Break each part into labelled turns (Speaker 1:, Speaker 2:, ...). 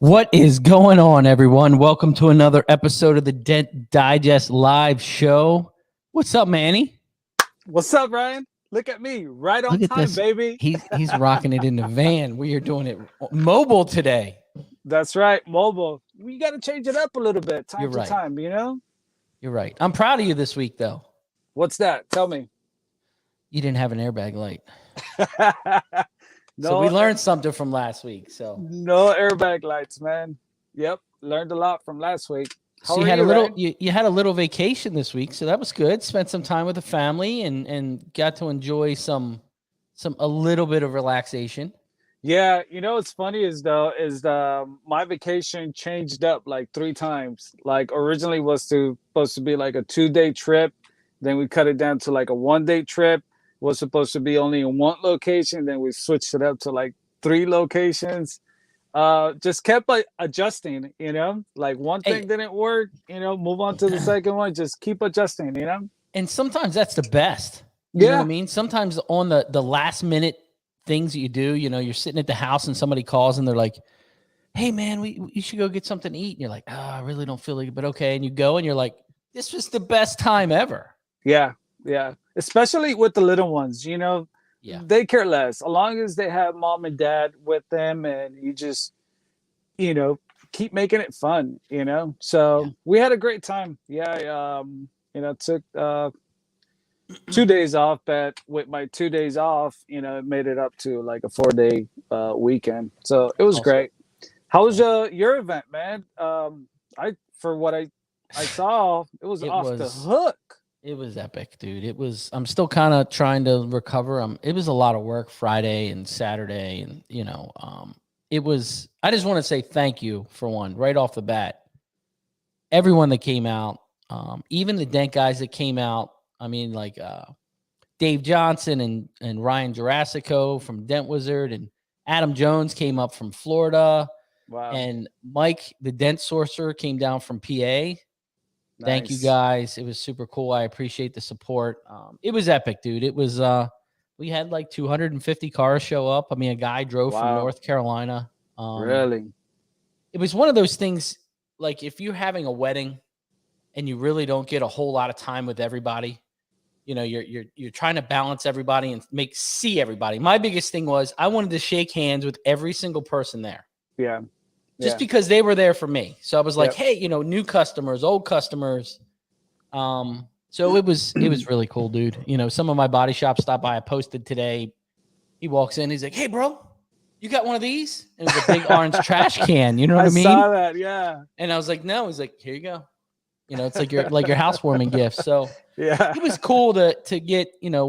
Speaker 1: What is going on, everyone? Welcome to another episode of the Dent Digest Live Show. What's up, Manny?
Speaker 2: What's up, Ryan? Look at me, right on
Speaker 1: Look at
Speaker 2: time,
Speaker 1: this.
Speaker 2: baby.
Speaker 1: He's rocking it in the van. We are doing it mobile today.
Speaker 2: That's right, mobile. We got to change it up a little bit, time
Speaker 1: You're
Speaker 2: to
Speaker 1: right.
Speaker 2: time, you know?
Speaker 1: You're right. I'm proud of you this week, though.
Speaker 2: What's that? Tell me.
Speaker 1: You didn't have an airbag light.
Speaker 2: No,
Speaker 1: So we learned something from last week. So
Speaker 2: no airbag lights, man. Yep, learned a lot from last week. How
Speaker 1: you
Speaker 2: are
Speaker 1: had
Speaker 2: you,
Speaker 1: a little
Speaker 2: Ryan?
Speaker 1: you had a little vacation this week, so that was good. Spent some time with the family and got to enjoy a little bit of relaxation.
Speaker 2: Yeah, you know what's funny is my vacation changed up like 3 times. Like originally was supposed to be like a 2-day trip, then we cut it down to like a 1-day trip. Was supposed to be only in one location, then we switched it up to like 3 locations. Just kept adjusting, you know, like one thing didn't work, you know, move on to the second one, just keep adjusting, you know.
Speaker 1: And sometimes that's the best. You know what I
Speaker 2: Yeah,
Speaker 1: mean? Sometimes on the last minute things that you do, you know, you're sitting at the house and somebody calls and they're like, "Hey man, you should go get something to eat." And you're like, "Oh, I really don't feel like it, but okay." And you go and you're like, "This was the best time ever."
Speaker 2: yeah, yeah. Especially with the little ones, you know,
Speaker 1: Yeah.
Speaker 2: they care less. As long as they have mom and dad with them and you just, you know, keep making it fun, you know. So we had a great time. Yeah, you know, took 2 days off, but with my 2 days off, you know, it made it up to like a 4-day weekend. So it was
Speaker 1: Awesome.
Speaker 2: great. How was your event, man? For what I saw, it was off the hook.
Speaker 1: It was epic, dude. I'm still kind of trying to recover. It was a lot of work Friday and Saturday. And, you know, I just want to say thank you for one right off the bat. Everyone that came out, even the dent guys that came out. I mean, like Dave Johnson and Ryan Jurassico from Dent Wizard and Adam Jones came up from Florida.
Speaker 2: Wow.
Speaker 1: And Mike, the dent sorcerer, came down from PA. Thank you
Speaker 2: Nice.
Speaker 1: guys. It was super cool. I appreciate the support. It was epic, dude. It was we had like 250 cars show up. I mean, a guy drove from
Speaker 2: Wow.
Speaker 1: North Carolina.
Speaker 2: Really?
Speaker 1: It was one of those things, like if you're having a wedding and you really don't get a whole lot of time with everybody, you know, you're trying to balance everybody and see everybody. My biggest thing was I wanted to shake hands with every single person there.
Speaker 2: Yeah.
Speaker 1: Just because they were there for me. So I was like,
Speaker 2: Yep.
Speaker 1: hey, you know, new customers, old customers. So it was really cool, dude. You know, some of my body shops stopped by. I posted today. He walks in, he's like, "Hey, bro, you got one of these?" And it was a big orange trash can. You know what I mean?
Speaker 2: I saw that, yeah.
Speaker 1: And I was like, "No." He's like, "Here you go." You know, it's like your housewarming gift. So
Speaker 2: Yeah.
Speaker 1: it was cool to get, you know,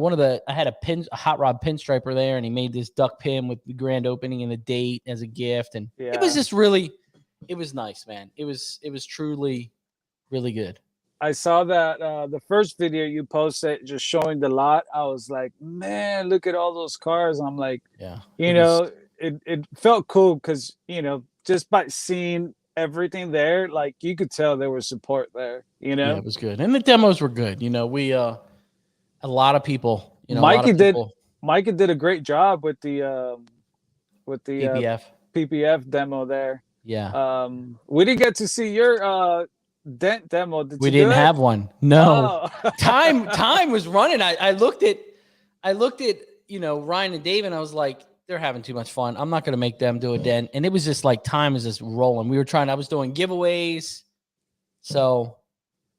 Speaker 1: I had a hot rod pinstriper there, and he made this duck pin with the grand opening and the date as a gift. And it was just it was nice, man. It was truly, really good.
Speaker 2: I saw that the first video you posted just showing the lot. I was like, man, look at all those cars. I'm like,
Speaker 1: yeah,
Speaker 2: you know, it felt cool because, you know, just by seeing everything there, like you could tell there was support there, you know.
Speaker 1: Yeah, it was good. And the demos were good. You know, we a lot of people, you know,
Speaker 2: Mikey did a great job with the PPF demo there.
Speaker 1: Yeah.
Speaker 2: We didn't get to see your dent demo.
Speaker 1: We didn't have one. No.
Speaker 2: Oh.
Speaker 1: Time was running. I looked at you know, Ryan and Dave, and I was like, they're having too much fun. I'm not going to make them do a dent. And it was just like time was just rolling. I was doing giveaways. So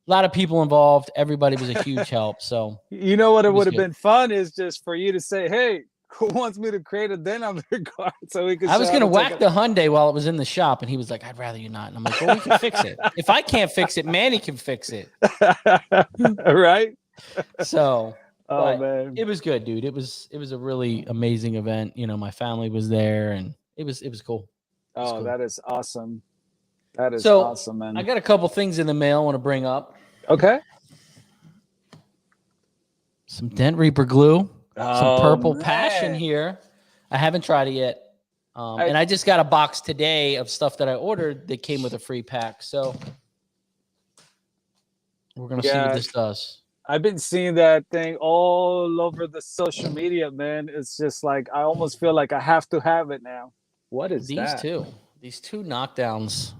Speaker 1: a lot of people involved. Everybody was a huge help. So
Speaker 2: you know what it would have been fun is just for you to say, "Hey, who wants me to create a dent on their car?" So we could.
Speaker 1: I was going to whack the Hyundai while it was in the shop, and he was like, "I'd rather you not." And I'm like, "Well, we can fix it. If I can't fix it, Manny can fix it."
Speaker 2: Right?
Speaker 1: So,
Speaker 2: man,
Speaker 1: it was good, dude. It was a really amazing event. You know, my family was there, and it was cool.
Speaker 2: Cool. That is awesome. That is awesome, man.
Speaker 1: I got a couple things in the mail I want to bring up.
Speaker 2: Okay.
Speaker 1: Some Dent Reaper glue. Some Purple
Speaker 2: man.
Speaker 1: Passion here. I haven't tried it yet. And I just got a box today of stuff that I ordered that came with a free pack. So we're going to see what this does.
Speaker 2: I've been seeing that thing all over the social media, man. It's just like I almost feel like I have to have it now. What is that?
Speaker 1: These two. these two knockdowns,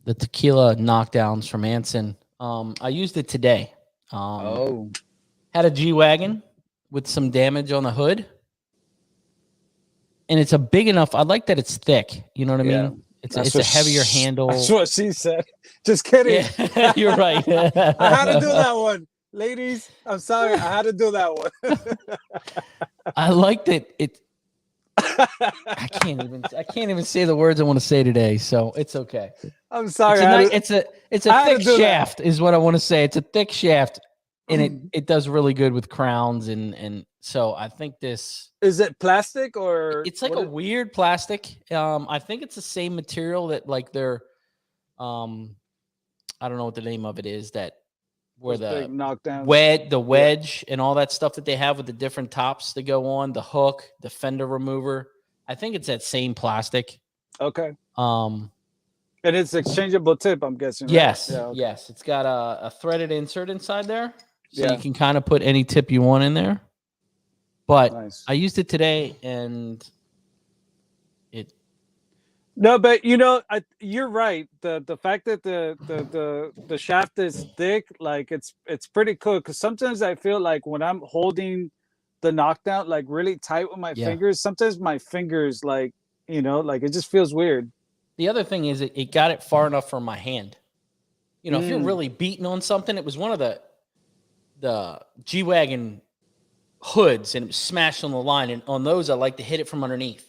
Speaker 1: the tequila knockdowns from Anson. I used it today. Had a G-Wagon with some damage on the hood. And it's a big enough. I like that it's thick. You know what I mean? It's a heavier handle.
Speaker 2: That's what she said. Just kidding.
Speaker 1: Yeah, you're right.
Speaker 2: I had to do that one. Ladies, I'm sorry. I had to do that one.
Speaker 1: I like that it. I can't even say the words I want to say today, so it's okay.
Speaker 2: I'm sorry.
Speaker 1: It's a thick shaft, is what I want to say. It's a thick shaft, and it does really good with crowns, and so I think this
Speaker 2: is it plastic or
Speaker 1: it's like a weird plastic. I think it's the same material that like they're, I don't know what the name of it is, that where the wedge and all that stuff that they have with the different tops that go on, the hook, the fender remover. I think it's that same plastic.
Speaker 2: Okay. And it's exchangeable tip, I'm guessing. Right?
Speaker 1: Yes.
Speaker 2: Yeah, okay.
Speaker 1: Yes. It's got a threaded insert inside there. So you can kind of put any tip you want in there. But nice. I used it today and
Speaker 2: no, but you're right. The fact that the shaft is thick, like it's pretty cool. Because sometimes I feel like when I'm holding the knockdown like really tight with my fingers, sometimes my fingers like like it just feels weird.
Speaker 1: The other thing is it got it far enough from my hand. If you're really beating on something, it was one of the G-Wagon hoods and it was smashed on the line, and on those I like to hit it from underneath.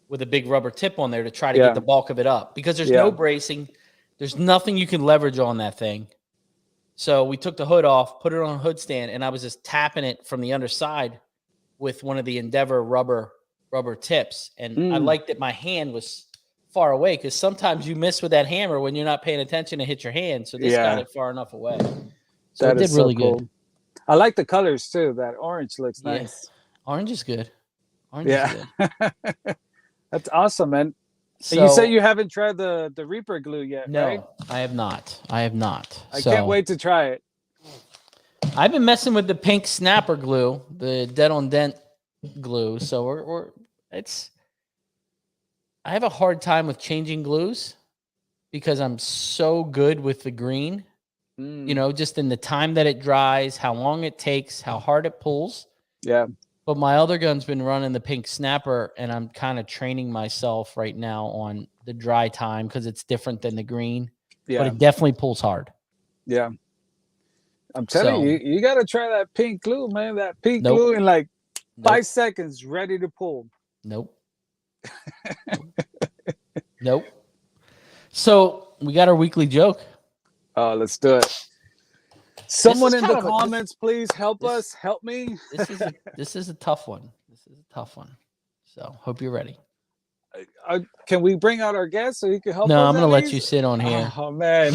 Speaker 1: With a big rubber tip on there to try to get the bulk of it up, because there's no bracing. There's nothing you can leverage on that thing. So we took the hood off, put it on a hood stand, and I was just tapping it from the underside with one of the Endeavor rubber tips. And I liked that my hand was far away, because sometimes you miss with that hammer when you're not paying attention and hit your hand. So this got it far enough away. So it did really good.
Speaker 2: I like the colors too. That orange looks nice.
Speaker 1: Orange is good. Orange is good.
Speaker 2: That's awesome, man. So, you said you haven't tried the Reaper glue yet, right?
Speaker 1: No, I have not. I
Speaker 2: can't wait to try it.
Speaker 1: I've been messing with the pink snapper glue, the dent on dent glue. So I have a hard time with changing glues because I'm so good with the green. Just in the time that it dries, how long it takes, how hard it pulls. Yeah. But my other gun's been running the pink snapper, and I'm kind of training myself right now on the dry time because it's different than the green. Yeah. But it definitely pulls hard.
Speaker 2: Yeah. I'm telling you, you got to try that pink glue, man. That pink glue in like 5 seconds, ready to pull.
Speaker 1: Nope. Nope. So we got our weekly joke.
Speaker 2: Oh, let's do it. Someone in the comments, please help us. Help me.
Speaker 1: This is a tough one. So hope you're ready.
Speaker 2: Can we bring out our guest so he can help us?
Speaker 1: No, I'm going to let you sit on here.
Speaker 2: Oh, man.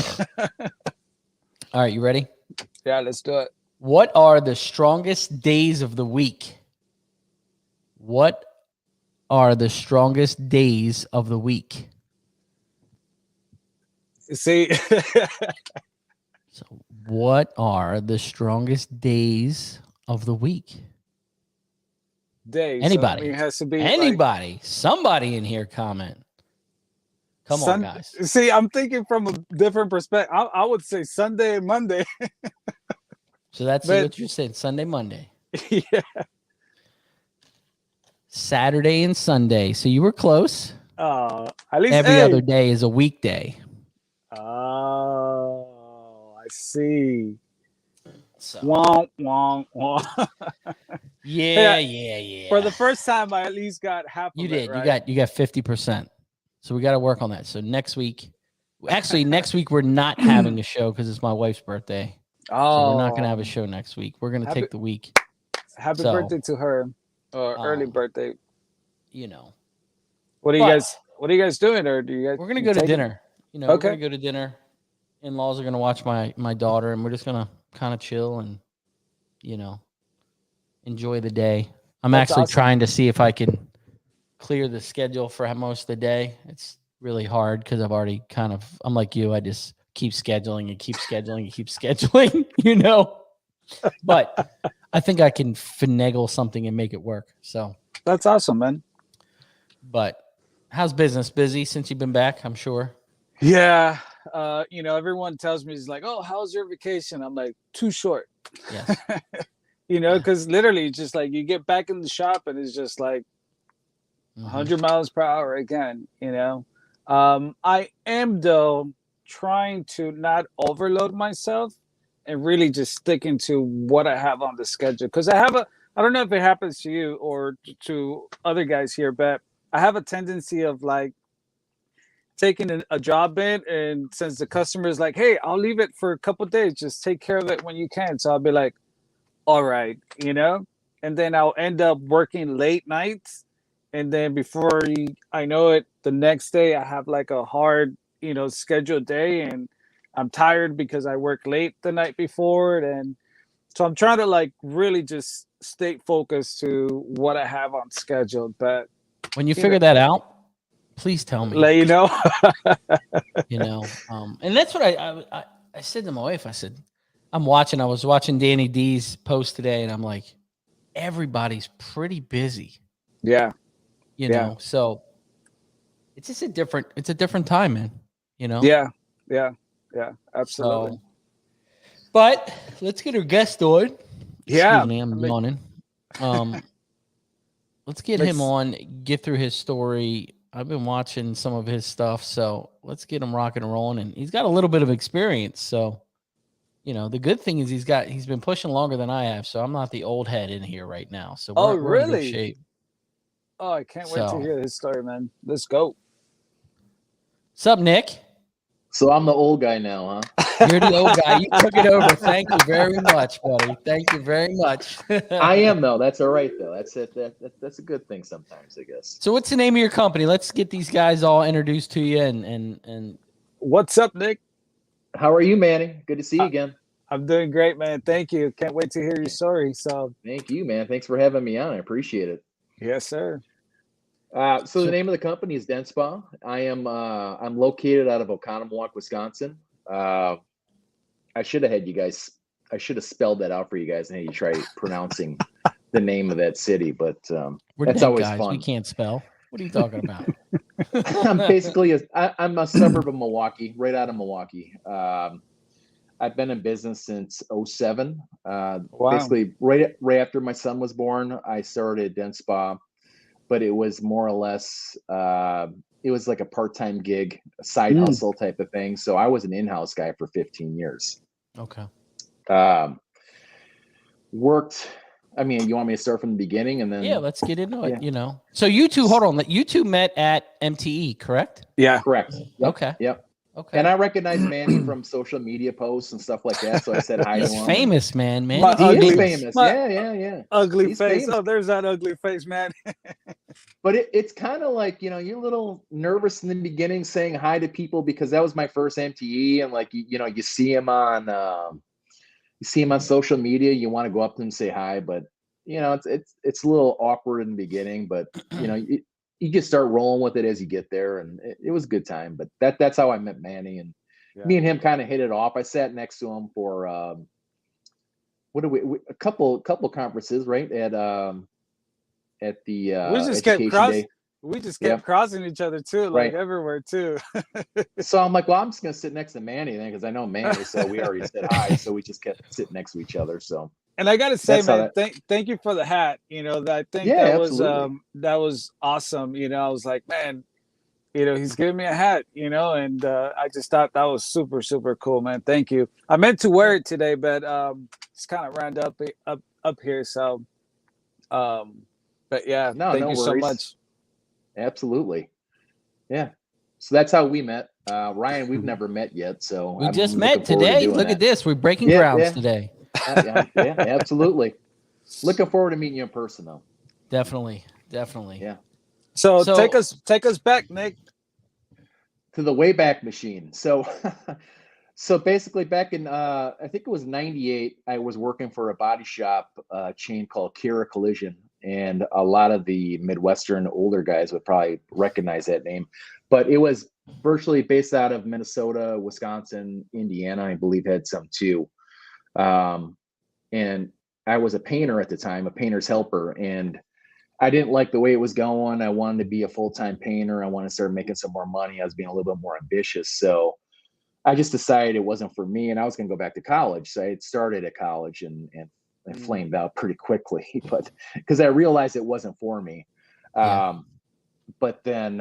Speaker 1: All right, you ready?
Speaker 2: Yeah, let's do it.
Speaker 1: What are the strongest days of the week? What are the strongest days of the week?
Speaker 2: See?
Speaker 1: So what are the strongest days of the week?
Speaker 2: Days.
Speaker 1: Anybody?
Speaker 2: So it has to be
Speaker 1: anybody. Somebody in here comment. Come on, guys.
Speaker 2: See, I'm thinking from a different perspective. I would say Sunday and Monday.
Speaker 1: So that's what you're saying. Sunday, Monday.
Speaker 2: Yeah.
Speaker 1: Saturday and Sunday. So you were close.
Speaker 2: At least
Speaker 1: every other day is a weekday.
Speaker 2: Oh, I see.
Speaker 1: So.
Speaker 2: Womp.
Speaker 1: Yeah.
Speaker 2: For the first time, I at least got half of it, right?
Speaker 1: You got 50%. So we got to work on that. So next week we're not having a show because it's my wife's birthday.
Speaker 2: Oh,
Speaker 1: so we're not going to have a show next week. We're going to take the week.
Speaker 2: Happy birthday to her, or early birthday.
Speaker 1: What
Speaker 2: are you guys doing? Or do you guys?
Speaker 1: We're going to go to dinner. We're going to go to dinner. In-laws are going to watch my daughter, and we're just going to kind of chill and, enjoy the day. I'm actually trying to see if I can clear the schedule for most of the day. It's really hard because I've already I'm like you. I just keep scheduling and keep scheduling and keep scheduling, but I think I can finagle something and make it work. So
Speaker 2: that's awesome, man.
Speaker 1: But How's business? Busy since you've been back, I'm sure.
Speaker 2: Yeah. Everyone tells me, it's like, oh, how's your vacation? I'm like, too short.
Speaker 1: Yes.
Speaker 2: Because literally just like you get back in the shop and it's just like 100 miles per hour again, I am though trying to not overload myself and really just sticking to what I have on the schedule. Because I don't know if it happens to you or to other guys here, but I have a tendency of like taking a job in, and since the customer is like, hey, I'll leave it for a couple of days, just take care of it when you can. So I'll be like, all right, and then I'll end up working late nights. And then before I know it, the next day I have like a hard, scheduled day, and I'm tired because I worked late the night before. And so I'm trying to like really just stay focused to what I have on schedule. But
Speaker 1: when you figure that out, please tell me.
Speaker 2: Let you know.
Speaker 1: And that's what I said to my wife. I said, I was watching Danny D's post today, and I'm like, everybody's pretty busy.
Speaker 2: Yeah.
Speaker 1: So it's just a different time, man.
Speaker 2: Yeah. Absolutely.
Speaker 1: So, but let's get our guest on.
Speaker 2: Yeah.
Speaker 1: Excuse me, I'm yawning. Let's get him on, get through his story. I've been watching some of his stuff, so let's get him rocking and rolling. And he's got a little bit of experience, so the good thing is he's been pushing longer than I have, so I'm not the old head in here right now. So we're in good shape.
Speaker 2: Oh, I can't wait to hear his story, man. Let's go.
Speaker 1: What's up, Nick?
Speaker 3: So I'm the old guy now, huh?
Speaker 1: You're the old guy. You took it over. Thank you very much, buddy. Thank you very much.
Speaker 3: I am, though. That's all right, though. That's it. That's a good thing sometimes, I guess.
Speaker 1: So what's the name of your company? Let's get these guys all introduced to you. And
Speaker 2: what's up, Nick?
Speaker 3: How are you, Manny? Good to see you again.
Speaker 2: I'm doing great, man. Thank you. Can't wait to hear your story. So
Speaker 3: thank you, man. Thanks for having me on. I appreciate it.
Speaker 2: Yes, sir.
Speaker 3: So the name of the company is Dent Spa. I'm located out of Oconomowoc, Wisconsin. I should have had you guys. I should have spelled that out for you guys and had you try pronouncing the name of that city. But that's always fun.
Speaker 1: We can't spell. What are you talking about?
Speaker 3: I'm a suburb of Milwaukee, right out of Milwaukee. I've been in business since 2007.
Speaker 2: Wow.
Speaker 3: Basically, right after my son was born, I started Dent Spa. But it was more or less, it was like a part-time gig, a side hustle type of thing. So I was an in-house guy for 15 years.
Speaker 1: Okay.
Speaker 3: Worked. I mean, you want me to start from the beginning and then?
Speaker 1: Yeah, let's get into it. So you two, hold on. You two met at MTE, correct?
Speaker 2: Yeah.
Speaker 3: Correct. Yep.
Speaker 1: Okay.
Speaker 3: Yep.
Speaker 1: Okay.
Speaker 3: And I recognized Manny from social media posts and stuff like that. So I said hi to him.
Speaker 1: He's famous, man.
Speaker 3: He is famous. Yeah.
Speaker 2: Ugly
Speaker 3: He's
Speaker 2: face.
Speaker 3: famous.
Speaker 2: Oh, there's that ugly face, man.
Speaker 3: But it's kind of like, you're a little nervous in the beginning saying hi to people because that was my first MTE. And like, you see him on social media. You want to go up to him and say hi, but it's a little awkward in the beginning, but you just start rolling with it as you get there, and it was a good time. But that's how I met Manny, and me and him kind of hit it off. I sat next to him for a couple conferences, right at the education day.
Speaker 2: We just kept crossing each other too, like everywhere too.
Speaker 3: So I'm like, well, I'm just gonna sit next to Manny then because I know Manny, so we already said hi, so we just kept sitting next to each other. So.
Speaker 2: And I gotta say, man, thank you for the hat. I think that was awesome. I was like, man, he's giving me a hat. And I just thought that was super, super cool, man. Thank you. I meant to wear it today, but it's kind of round up here. So, but yeah, thank you so much.
Speaker 3: Absolutely, yeah. So that's how we met. Ryan, we've never met yet, so
Speaker 1: we just met today. Look at this, we're breaking grounds today.
Speaker 3: Yeah, absolutely. Looking forward to meeting you in person, though.
Speaker 1: Definitely.
Speaker 3: Yeah.
Speaker 2: So take us back, Nick,
Speaker 3: to the Wayback Machine. So basically, back in I think it was '98, I was working for a body shop chain called Kira Collision, and a lot of the Midwestern older guys would probably recognize that name, but it was virtually based out of Minnesota, Wisconsin, Indiana. I believe had some too. And I was a painter at the time, a painter's helper. And I didn't like the way it was going. I wanted to be a full-time painter. I wanted to start making some more money. I was being a little bit more ambitious. So I just decided it wasn't for me, and I was going to go back to college. So I had started at college and flamed out pretty quickly, but because I realized it wasn't for me. But then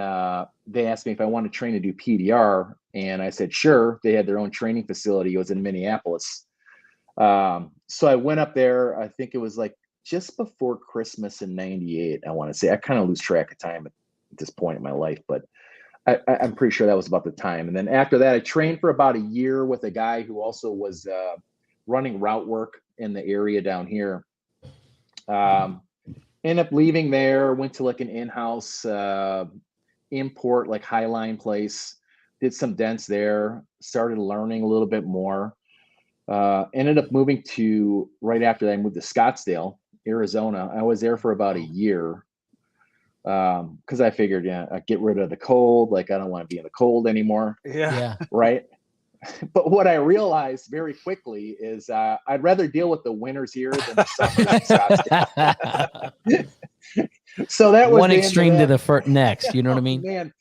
Speaker 3: they asked me if I wanted to train to do PDR, and I said, sure. They had their own training facility. It was in Minneapolis. So I went up there. I think it was like just before Christmas in '98. I want to say. I kind of lose track of time at this point in my life, but I'm pretty sure that was about the time. And then after that, I trained for about a year with a guy who also was running route work in the area down here. Ended up leaving there, went to like an in-house import, like Highline place, did some dents there, started learning a little bit more. Ended up moving to, right after that, I moved to Scottsdale, Arizona. I was there for about a year because I figured, I'd get rid of the cold. Like, I don't want to be in the cold anymore.
Speaker 2: Yeah.
Speaker 3: Right. But what I realized very quickly is I'd rather deal with the winters here than the summers in Scottsdale. So that was
Speaker 1: one extreme to the next. You know what I mean?
Speaker 3: Man,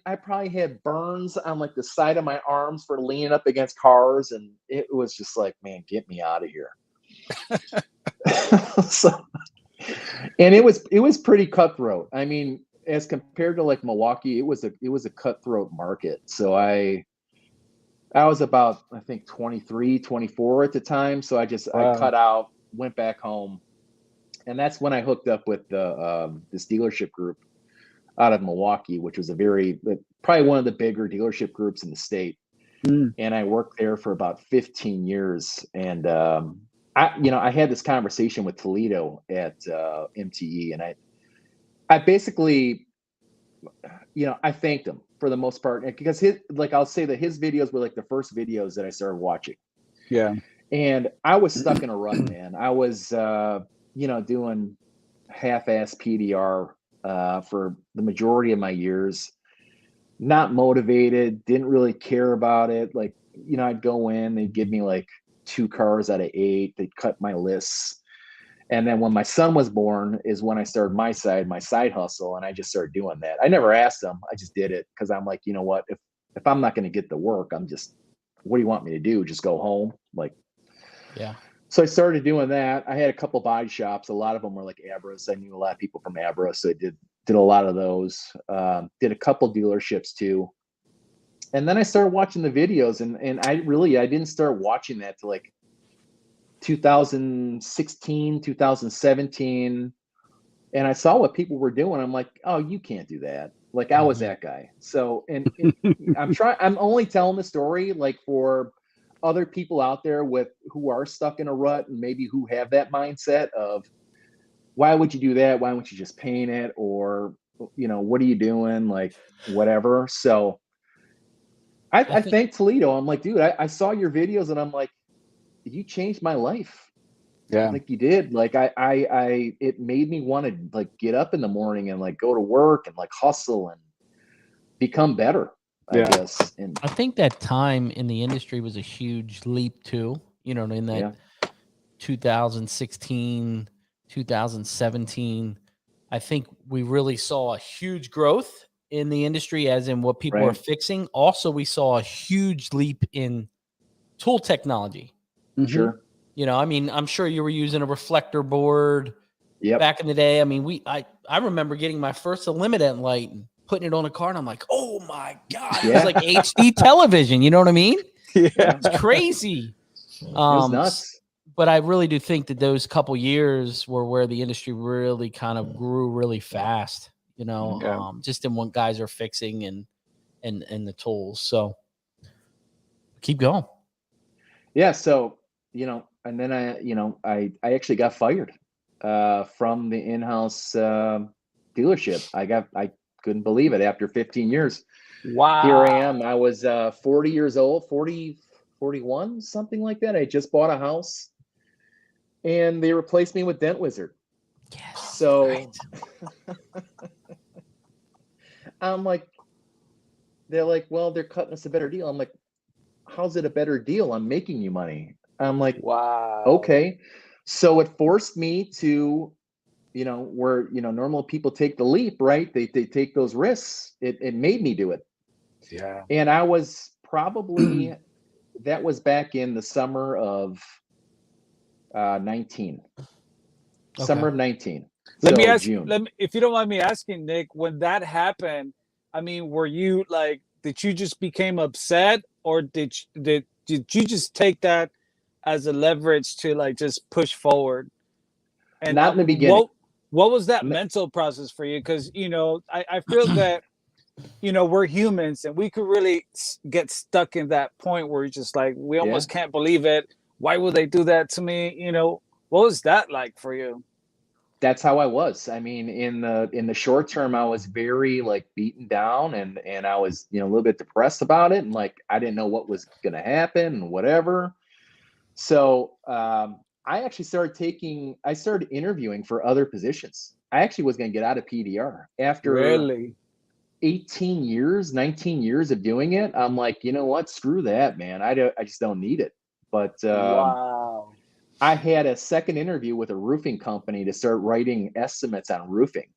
Speaker 3: I probably had burns on like the side of my arms for leaning up against cars, and it was just like, man, get me out of here. And it was pretty cutthroat. I mean, as compared to like Milwaukee, it was a cutthroat market. So I was about, I think 23, 24 at the time. So I cut out, went back home. And that's when I hooked up with this dealership group out of Milwaukee, which was probably one of the bigger dealership groups in the state. And I worked there for about 15 years. And I had this conversation with Toledo at MTE, and I basically, I thanked him for the most part, because I'll say that his videos were like the first videos that I started watching.
Speaker 2: Yeah.
Speaker 3: And I was stuck in a rut, man. I was, doing half-ass PDR for the majority of my years, not motivated, didn't really care about it. Like, I'd go in, they'd give me like 2 cars out of 8. They'd cut my lists. And then when my son was born is when I started my side hustle. And I just started doing that. I never asked them. I just did it because I'm like, you know what, if I'm not going to get the work, what do you want me to do? Just go home? Like,
Speaker 1: yeah.
Speaker 3: So I started doing that. I had a couple body shops. A lot of them were like Abras. I knew a lot of people from Abra. So I did a lot of those. Did a couple dealerships too. And then I started watching the videos, and I didn't start watching that till like 2016, 2017. And I saw what people were doing. I'm like, oh, you can't do that. Like, I was that guy. So, and I'm only telling the story like for other people out there who are stuck in a rut and maybe who have that mindset of, why would you do that? Why don't you just paint it? Or, what are you doing? Like, whatever. So I thank Toledo. I'm like, dude, I saw your videos, and I'm like, you changed my life.
Speaker 2: Yeah.
Speaker 3: Like, you did. Like, it made me want to like get up in the morning and like go to work and like hustle and become better, I guess. And
Speaker 1: I think that time in the industry was a huge leap too, in that 2016, 2017, I think we really saw a huge growth in the industry, as in what people are fixing. Also, we saw a huge leap in tool technology.
Speaker 3: Sure.
Speaker 1: I'm sure you were using a reflector board back in the day. I mean, I remember getting my first Eliminate light and putting it on a car, and I'm like, oh my God, it was like HD television. You know what I mean?
Speaker 2: Yeah.
Speaker 1: It's crazy.
Speaker 3: It was nuts.
Speaker 1: But I really do think that those couple years were where the industry really kind of grew really fast, just in what guys are fixing and the tools. So keep going.
Speaker 3: Yeah. So, and then I actually got fired from the in-house dealership. I couldn't believe it. After 15 years,
Speaker 2: wow.
Speaker 3: Here I am. I was 40 years old, 41, something like that. I just bought a house, and they replaced me with Dent Wizard.
Speaker 1: Yes.
Speaker 3: So I'm like, they're like, well, they're cutting us a better deal. I'm like, how's it a better deal? I'm making you money. I'm like,
Speaker 2: wow.
Speaker 3: Okay. So it forced me to, where, normal people take the leap, right? They take those risks. It made me do it.
Speaker 2: Yeah.
Speaker 3: And I was probably, that was back in the summer of 19. Summer of 19.
Speaker 2: Let
Speaker 3: So
Speaker 2: me ask,
Speaker 3: June.
Speaker 2: if you don't mind me asking, Nick, when that happened, I mean, were you like, did you just became upset, or did you just take that as a leverage to like just push forward? And
Speaker 3: Not in the beginning.
Speaker 2: what was that mental process for you? Because I feel that we're humans, and we could really get stuck in that point where you're just like, we almost can't believe it. Why would they do that to me? What was that like for you?
Speaker 3: That's how I was. I mean, in the short term, I was very like beaten down, and I was, a little bit depressed about it, and like I didn't know what was going to happen and whatever. So I actually I started interviewing for other positions. I actually was going to get out of PDR after
Speaker 2: Really
Speaker 3: 18 years, 19 years of doing it. I'm like, you know what? Screw that, man. I just don't need it. But
Speaker 2: wow.
Speaker 3: I had a second interview with a roofing company to start writing estimates on roofing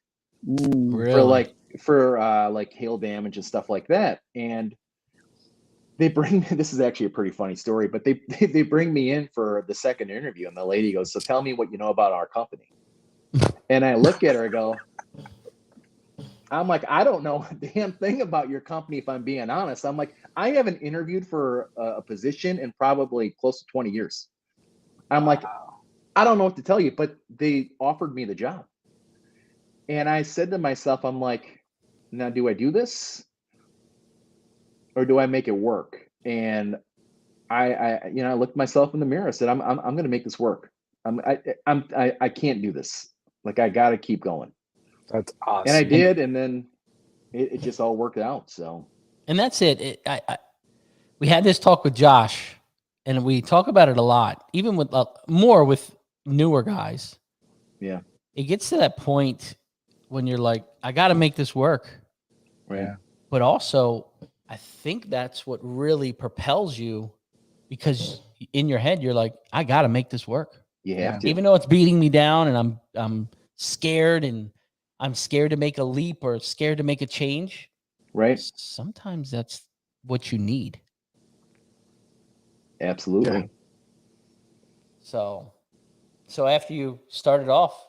Speaker 1: Really?
Speaker 3: for like hail damage and stuff like that. And they bring this is actually a pretty funny story, but they bring me in for the second interview, and the lady goes, "So tell me what you know about our company." And I look at her and go, I'm like, I don't know a damn thing about your company, if I'm being honest. I'm like, I haven't interviewed for a position in probably close to 20 years. I'm like, I don't know what to tell you, but they offered me the job. And I said to myself, I'm like, now do I do this or do I make it work? And I looked myself in the mirror. I said, I'm going to make this work. I can't do this. Like, I got to keep going.
Speaker 2: That's awesome.
Speaker 3: And I did. And then it just all worked out. So,
Speaker 1: and that's it. We had this talk with Josh, and we talk about it a lot, even with more with newer guys.
Speaker 3: Yeah.
Speaker 1: It gets to that point when you're like, I got to make this work.
Speaker 3: Right.
Speaker 2: Yeah.
Speaker 1: But also, I think that's what really propels you, because in your head, you're like, I got to make this work.
Speaker 3: You have to.
Speaker 1: Even though it's beating me down and I'm scared, and I'm scared to make a leap or scared to make a change.
Speaker 3: Right.
Speaker 1: Sometimes that's what you need.
Speaker 3: Absolutely.
Speaker 2: Yeah.
Speaker 1: So after you started off,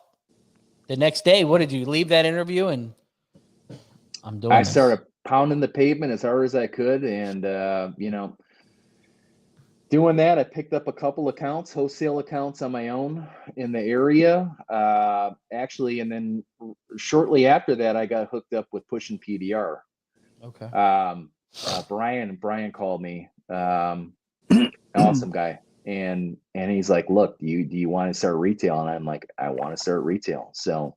Speaker 1: the next day, what did you leave that interview and I'm doing?
Speaker 3: I started pounding the pavement as hard as I could, and doing that, I picked up a couple accounts, wholesale accounts on my own in the area. Actually, and then shortly after that, I got hooked up with pushing PDR.
Speaker 1: Okay.
Speaker 3: Brian called me. Awesome guy. And he's like, look, do you want to start retail? And I'm like, I want to start retail. So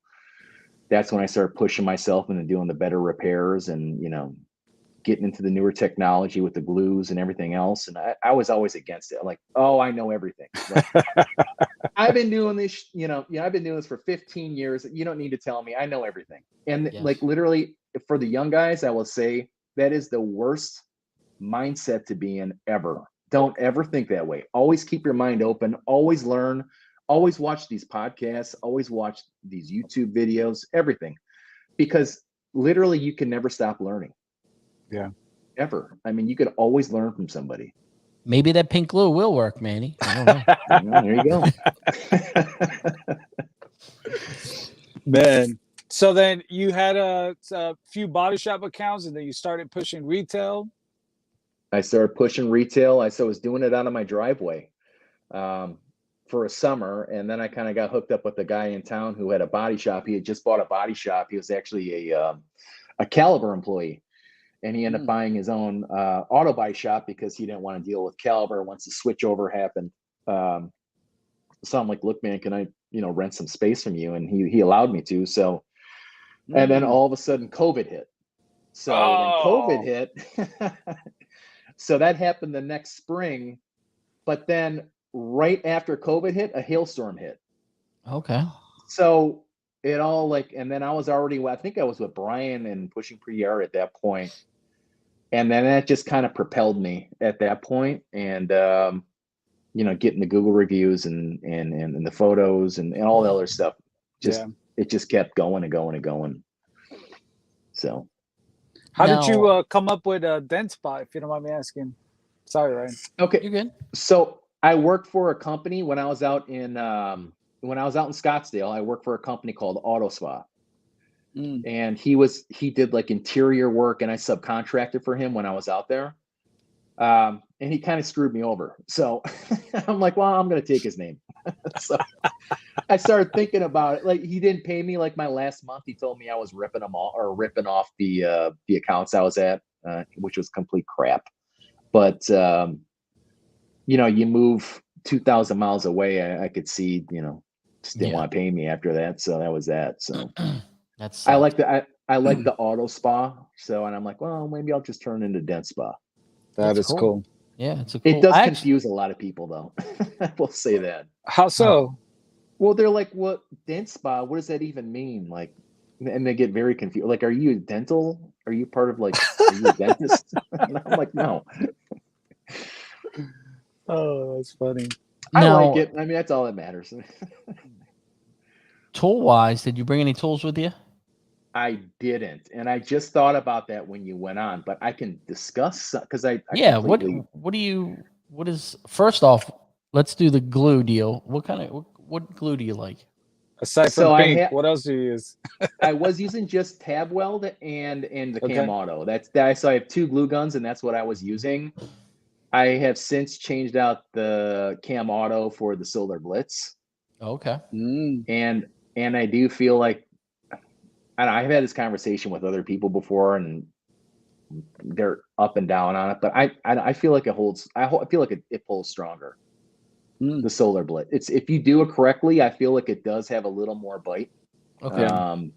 Speaker 3: that's when I started pushing myself into doing the better repairs and, getting into the newer technology with the glues and everything else. And I was always against it. I'm like, oh, I know everything. Like, I've been doing this, I've been doing this for 15 years. You don't need to tell me. I know everything. And like, literally, for the young guys, I will say that is the worst mindset to be in ever. Don't ever think that way. Always keep your mind open. Always learn. Always watch these podcasts. Always watch these YouTube videos, everything. Because literally, you can never stop learning.
Speaker 2: Yeah.
Speaker 3: Ever. I mean, you could always learn from somebody.
Speaker 1: Maybe that pink glue will work, Manny. I don't know.
Speaker 3: There you go.
Speaker 2: Man. So then you had a few body shop accounts, and then you started pushing retail.
Speaker 3: I started pushing retail. I was doing it out of my driveway for a summer. And then I kind of got hooked up with a guy in town who had a body shop. He had just bought a body shop. He was actually a Caliber employee. And he ended up buying his own auto body shop because he didn't want to deal with Caliber once the switchover happened. So I'm like, look, man, can I, rent some space from you? And he allowed me to. So, and then all of a sudden COVID hit. So when COVID hit, so that happened the next spring. But then right after COVID hit, a hailstorm hit.
Speaker 1: Okay.
Speaker 3: So it all and then I was already, I think I was with Brian and pushing PDR at that point. And then that just kind of propelled me at that point. And, getting the Google reviews and the photos and all the other stuff just it just kept going and going and going. So
Speaker 2: How did you
Speaker 1: Now-
Speaker 2: come up with a dent spot, if you don't mind me asking? Sorry, Ryan.
Speaker 3: okay,
Speaker 1: You're good.
Speaker 3: so I worked for a company when I was out in Scottsdale. I worked for a company called Auto Spa. And he did like interior work, and I subcontracted for him when I was out there. And he kind of screwed me over. So I'm like, well, I'm going to take his name. So I started thinking about it. Like, he didn't pay me like my last month. He told me I was ripping off the accounts I was at, which was complete crap. But, you know, you move 2,000 miles away. I could see, you know, just didn't want to pay me after that. So that was that. So
Speaker 1: That's
Speaker 3: I like the auto spa. So, and I'm like, well, maybe I'll just turn into Dent Spa.
Speaker 2: That is cool.
Speaker 1: Yeah, it's a cool.
Speaker 3: It does confuse a lot of people, though. We'll say that.
Speaker 2: How so?
Speaker 3: Well, they're like, "What Dent Spa? What does that even mean?" Like, and they get very confused. Like, are you dental? Are you part of like? Are you a dentist? And I'm like, no.
Speaker 2: Oh, that's funny.
Speaker 3: I like it. I mean, that's all that matters.
Speaker 1: Tool wise, did you bring any tools with you?
Speaker 3: I didn't, and I just thought about that when you went on, but I can discuss because I
Speaker 1: completely... what is first off? Let's do the glue deal. What glue do you like?
Speaker 2: Aside from pink, what else do you use?
Speaker 3: I was using just tab weld and the Cam Auto. So I have 2 glue guns, and that's what I was using. I have since changed out the Cam Auto for the Solar Blitz.
Speaker 1: Okay.
Speaker 3: And I do feel like, I've had this conversation with other people before, and they're up and down on it, but I feel like it holds. I feel like it pulls stronger. The Solar Blitz. It's, if you do it correctly, I feel like it does have a little more bite.
Speaker 1: Okay.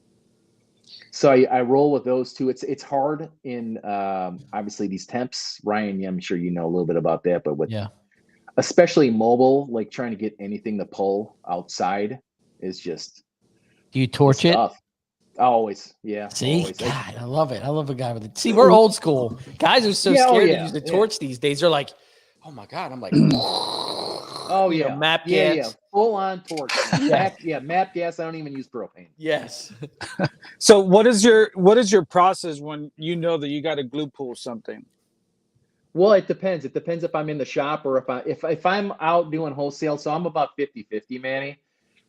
Speaker 3: So I roll with those 2. It's hard in obviously these temps. Ryan, I'm sure you know a little bit about that, but with especially mobile, like trying to get anything to pull outside is just.
Speaker 1: Do you torch it?
Speaker 3: Always, yeah.
Speaker 1: See,
Speaker 3: always.
Speaker 1: God, I love it. I love a guy with it. See, we're old school. Guys are so scared to use the torch these days. They're like, "Oh my God!" I'm like,
Speaker 3: "Oh yeah,
Speaker 1: map gas,
Speaker 3: full on torch." Map gas. I don't even use propane.
Speaker 1: Yes.
Speaker 2: So, what is your process when you know that you got to glue pull something?
Speaker 3: Well, it depends. It depends if I'm in the shop or if I'm out doing wholesale. So I'm about 50-50, Manny,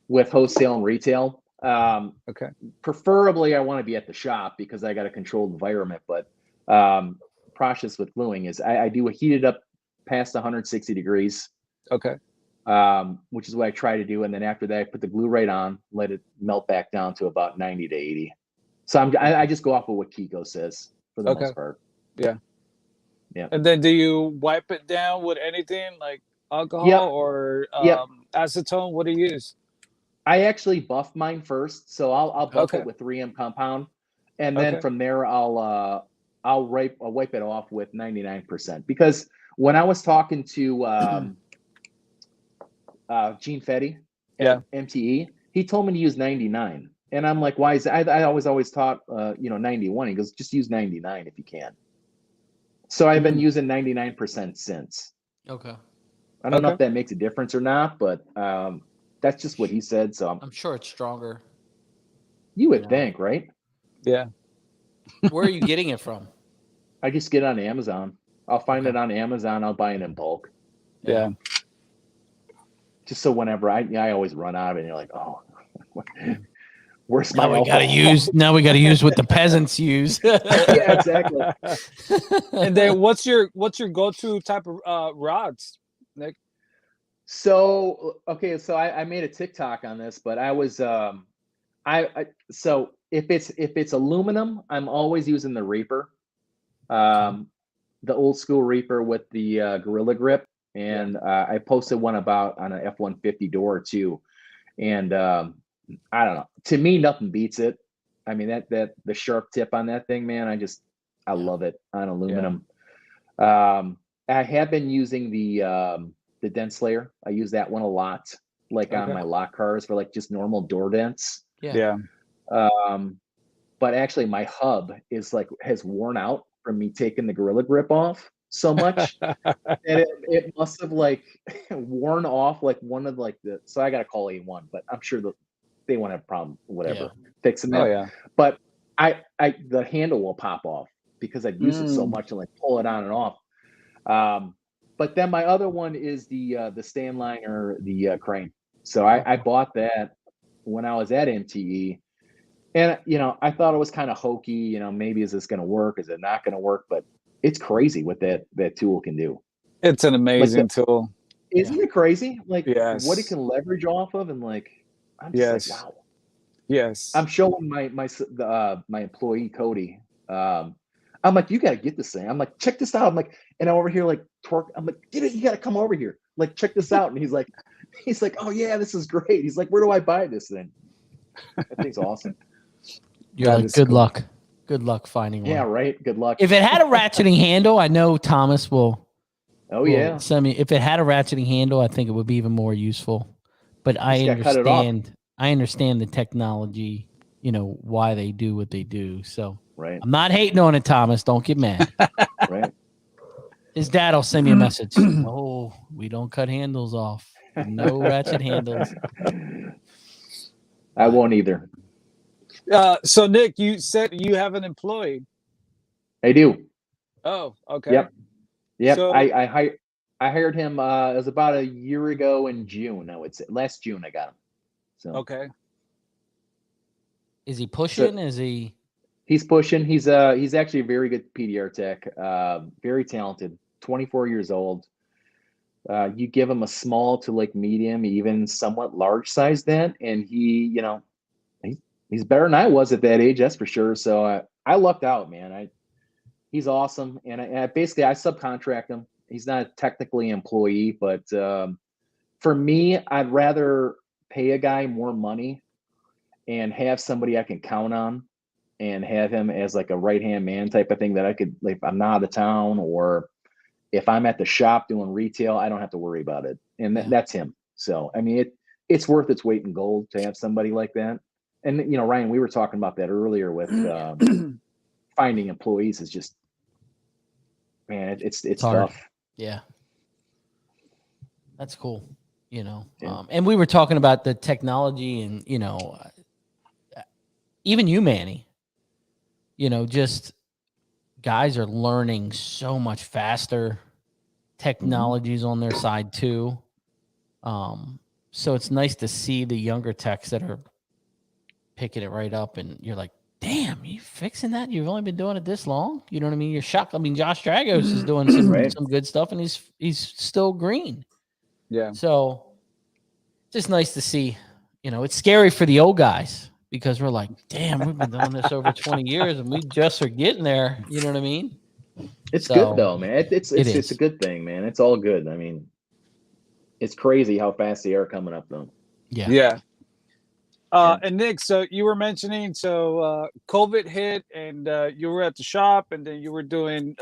Speaker 3: with wholesale and retail. Preferably I want to be at the shop because I got a controlled environment, but process with gluing is I do a heated up past 160 degrees, which is what I try to do, and then after that I put the glue right on, let it melt back down to about 90 to 80. So I just go off of what Kiko says for the most part. Yeah.
Speaker 2: And then do you wipe it down with anything like alcohol or acetone? What do you use?
Speaker 3: I actually buff mine first, so I'll buff it with 3M compound, and then from there I'll wipe it off with 99%. Because when I was talking to Gene Fetty at MTE, he told me to use 99, and I'm like, why is that? I always taught 91. He goes, just use 99 if you can. So I've been using 99% since.
Speaker 1: Okay.
Speaker 3: I don't know if that makes a difference or not, but that's just what he said. So
Speaker 1: I'm sure it's stronger.
Speaker 3: You would think, right?
Speaker 2: Yeah.
Speaker 1: Where are you getting it from?
Speaker 3: I just get it on Amazon. I'll find it on Amazon. I'll buy it in bulk.
Speaker 2: Yeah.
Speaker 3: Just so whenever I always run out of it, and you're like, oh, where's my?
Speaker 1: Now we got to use what the peasants use.
Speaker 3: Yeah, exactly.
Speaker 2: And then what's your go-to type of rods, Nick?
Speaker 3: So I made a TikTok on this, but I was so if it's aluminum, I'm always using the Reaper, the old school Reaper with the Gorilla Grip, and I posted one about on an F-150 door too, and I don't know. To me, nothing beats it. I mean that the sharp tip on that thing, man. I love it on aluminum. I have been using the Dent Slayer. I use that one a lot, like on my lock cars for like just normal door dents. But actually my hub is has worn out from me taking the Gorilla Grip off so much and it must have worn off one of so I gotta call A1, but I'm sure they won't have a problem, whatever,
Speaker 1: Yeah.
Speaker 3: fixing
Speaker 2: Oh
Speaker 3: that.
Speaker 2: yeah.
Speaker 3: But the handle will pop off because I've used it so much and like pull it on and off. But then my other one is the stand liner, the crane. So I bought that when I was at MTE, and I thought it was kind of hokey. Maybe is this going to work? Is it not going to work? But it's crazy what that tool can do.
Speaker 2: It's an amazing tool.
Speaker 3: Isn't it crazy? Like what it
Speaker 2: Yes.
Speaker 3: can leverage off of, and like I'm just
Speaker 2: Yes.
Speaker 3: like, wow.
Speaker 2: Yes.
Speaker 3: I'm showing my employee Cody. I'm like, you got to get this thing. I'm like, check this out. I'm like, and I'm over here like torque. I'm like, get it. You got to come over here. Like, check this out. And he's like, oh yeah, this is great. He's like, where do I buy this thing? That thing's awesome.
Speaker 1: You're like, good luck. Good luck finding one.
Speaker 3: Yeah, right. Good luck.
Speaker 1: If it had a ratcheting handle, I know Thomas will.
Speaker 3: Yeah.
Speaker 1: Send me. If it had a ratcheting handle, I think it would be even more useful. But I understand. I understand the technology. Why they do what they do. So
Speaker 3: right.
Speaker 1: I'm not hating on it, Thomas. Don't get mad.
Speaker 3: Right.
Speaker 1: His dad will send me a message. No, we don't cut handles off. No ratchet handles.
Speaker 3: I won't either.
Speaker 2: So Nick, you said you have an employee.
Speaker 3: I do.
Speaker 2: Oh, okay.
Speaker 3: Yep.
Speaker 2: So,
Speaker 3: I hired him. It was about a year ago in June. I would say last June I got him. So
Speaker 2: okay.
Speaker 1: Is he pushing? Is he?
Speaker 3: He's pushing. He's actually a very good PDR tech. Very talented. 24 years old. You give him a small to like medium, even somewhat large size dent, and he's better than I was at that age. That's for sure. So I lucked out, man. He's awesome, and I basically subcontract him. He's not technically an employee, but for me, I'd rather pay a guy more money and have somebody I can count on, and have him as like a right-hand man type of thing that I could, like, if I'm not out of town or if I'm at the shop doing retail, I don't have to worry about it. And that's him. So, I mean, it's worth its weight in gold to have somebody like that. And, Ryan, we were talking about that earlier with finding employees is just, man, it's
Speaker 1: hard.
Speaker 3: tough.
Speaker 1: Yeah. That's cool. And we were talking about the technology and, even you, Manny, just guys are learning so much faster. Technologies on their side too. So it's nice to see the younger techs that are picking it right up, and you're like, damn, you fixing that? You've only been doing it this long? You know what I mean? You're shocked. I mean, Josh Dragos is doing some good stuff, and he's still green.
Speaker 2: Yeah.
Speaker 1: So just nice to see. It's scary for the old guys because we're like, damn, we've been doing this over 20 years, and we just are getting there. You know what I mean?
Speaker 3: It's good though, man. It's a good thing, man. It's all good. I mean, it's crazy how fast they are coming up though.
Speaker 1: Yeah.
Speaker 2: Yeah. And Nick, so you were mentioning, COVID hit, and you were at the shop, and then you're doing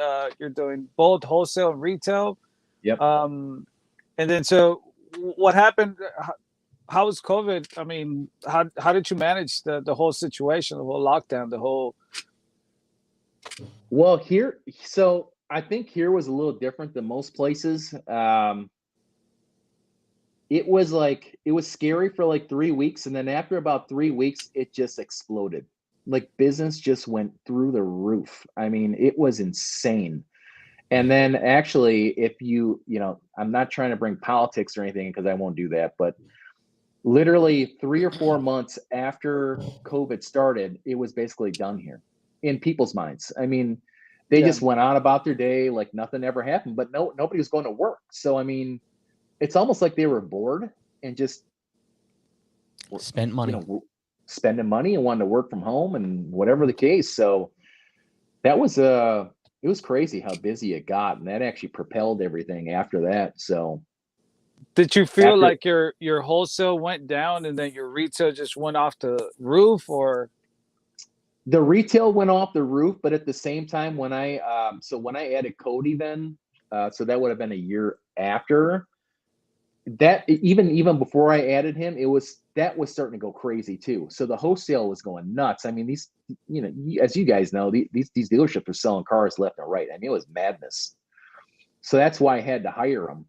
Speaker 2: both wholesale and retail.
Speaker 3: Yep.
Speaker 2: And then so what happened? How was COVID? I mean, how did you manage the whole situation, the whole lockdown, the whole?
Speaker 3: Well, so I think here was a little different than most places. It was scary for like 3 weeks, and then after about 3 weeks, it just exploded. Like business just went through the roof. I mean, it was insane. And then actually, if I'm not trying to bring politics or anything because I won't do that, but literally 3 or 4 months after COVID started, it was basically done here in people's minds. I mean, they just went on about their day like nothing ever happened, but nobody was going to work. So, I mean, it's almost like they were bored and just
Speaker 1: spent money,
Speaker 3: spending money and wanted to work from home and whatever the case. So that was it was crazy how busy it got, and that actually propelled everything after that. So
Speaker 2: did you feel like your wholesale went down and then your retail just went off the roof, or?
Speaker 3: The retail went off the roof, but at the same time, when I added Cody, then so that would have been a year after that. Even before I added him, that was starting to go crazy too. So the wholesale was going nuts. I mean, these, as you guys know, these dealerships were selling cars left and right. I mean, it was madness. So that's why I had to hire them.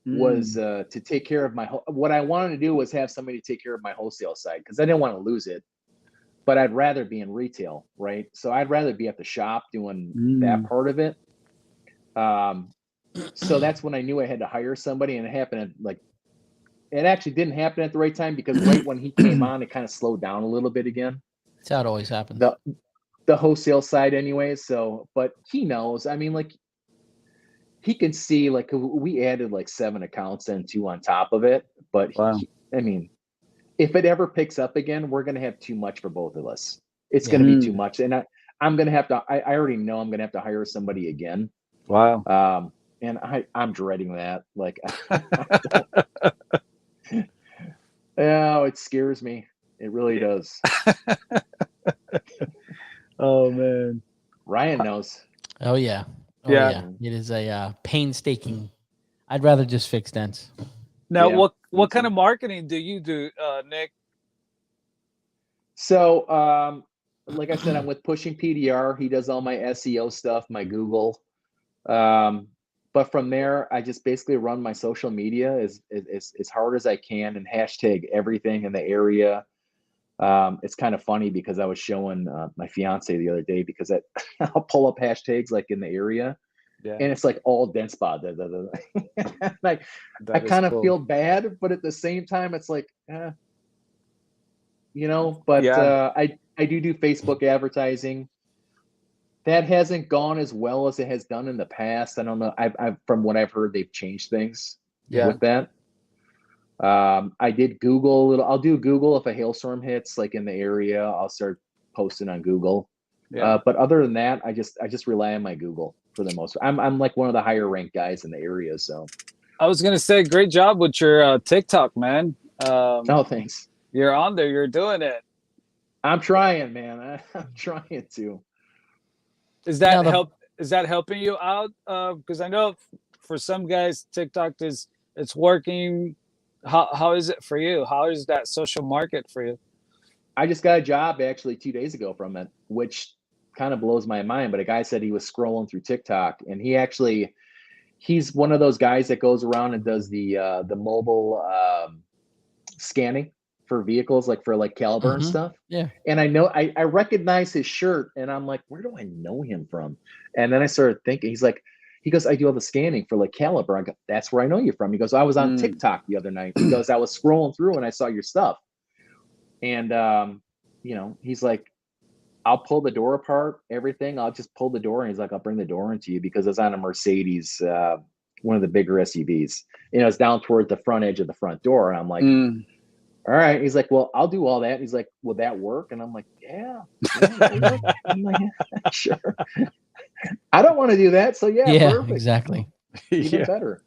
Speaker 3: was to take care of what I wanted to do was have somebody take care of my wholesale side because I didn't want to lose it, but I'd rather be in retail, right? So I'd rather be at the shop doing that part of it. So that's when I knew I had to hire somebody, and it happened it actually didn't happen at the right time because right when he came on, it kind of slowed down a little bit again.
Speaker 1: That's how it always happens.
Speaker 3: The wholesale side anyway. So, but he knows, I mean, like he can see, like we added like 7 accounts and 2 on top of it. But I mean, if it ever picks up again, we're going to have too much for both of us. It's going to be too much. And I'm going to have to, I already know I'm going to have to hire somebody again.
Speaker 2: Wow.
Speaker 3: And I'm dreading that. Like, oh, it scares me. It really does.
Speaker 2: Oh man.
Speaker 3: Ryan knows.
Speaker 1: Oh yeah. Oh,
Speaker 2: yeah.
Speaker 1: It is a painstaking. I'd rather just fix dents.
Speaker 2: Now, what kind of marketing do you do, Nick?
Speaker 3: So, like I said, I'm with Pushing PDR. He does all my SEO stuff, my Google. But from there, I just basically run my social media as hard as I can and hashtag everything in the area. It's kind of funny because I was showing my fiance the other day because I'll pull up hashtags like in the area, and it's like all dent spa. Like I kind of feel bad, but at the same time, it's like, you know. But I do Facebook advertising. That hasn't gone as well as it has done in the past. I don't know. I've from what I've heard, they've changed things with that. I did Google a little. I'll do Google if a hailstorm hits like in the area. I'll start posting on Google. But other than that, I just rely on my Google for the most part. I'm like one of the higher ranked guys in the area. So
Speaker 2: I was gonna say, great job with your TikTok, man.
Speaker 3: Oh, thanks.
Speaker 2: You're on there. You're doing it.
Speaker 3: I'm trying, man. I'm trying to.
Speaker 2: Is that helping you out? Because I know for some guys, TikTok it's working. How is it for you? How is that social market for you?
Speaker 3: I just got a job actually 2 days ago from it, which kind of blows my mind. But a guy said he was scrolling through TikTok, and he's one of those guys that goes around and does the mobile scanning for vehicles, like for like caliber and stuff.
Speaker 1: Yeah.
Speaker 3: And I recognize his shirt, and I'm like, where do I know him from? And then I started thinking, he goes, I do all the scanning for like caliber. I go, that's where I know you from. He goes, I was on TikTok the other night. He goes, I was scrolling through and I saw your stuff. And, you know, he's like, I'll pull the door apart, everything. I'll just pull the door. And he's like, I'll bring the door into you because it's on a Mercedes, one of the bigger SUVs. You know, it's down toward the front edge of the front door. And I'm like, all right. He's like, well, I'll do all that. He's like, will that work? And I'm like, yeah. I'm like, yeah, sure. I don't want to do that. So yeah, perfect.
Speaker 1: Exactly.
Speaker 3: Even better.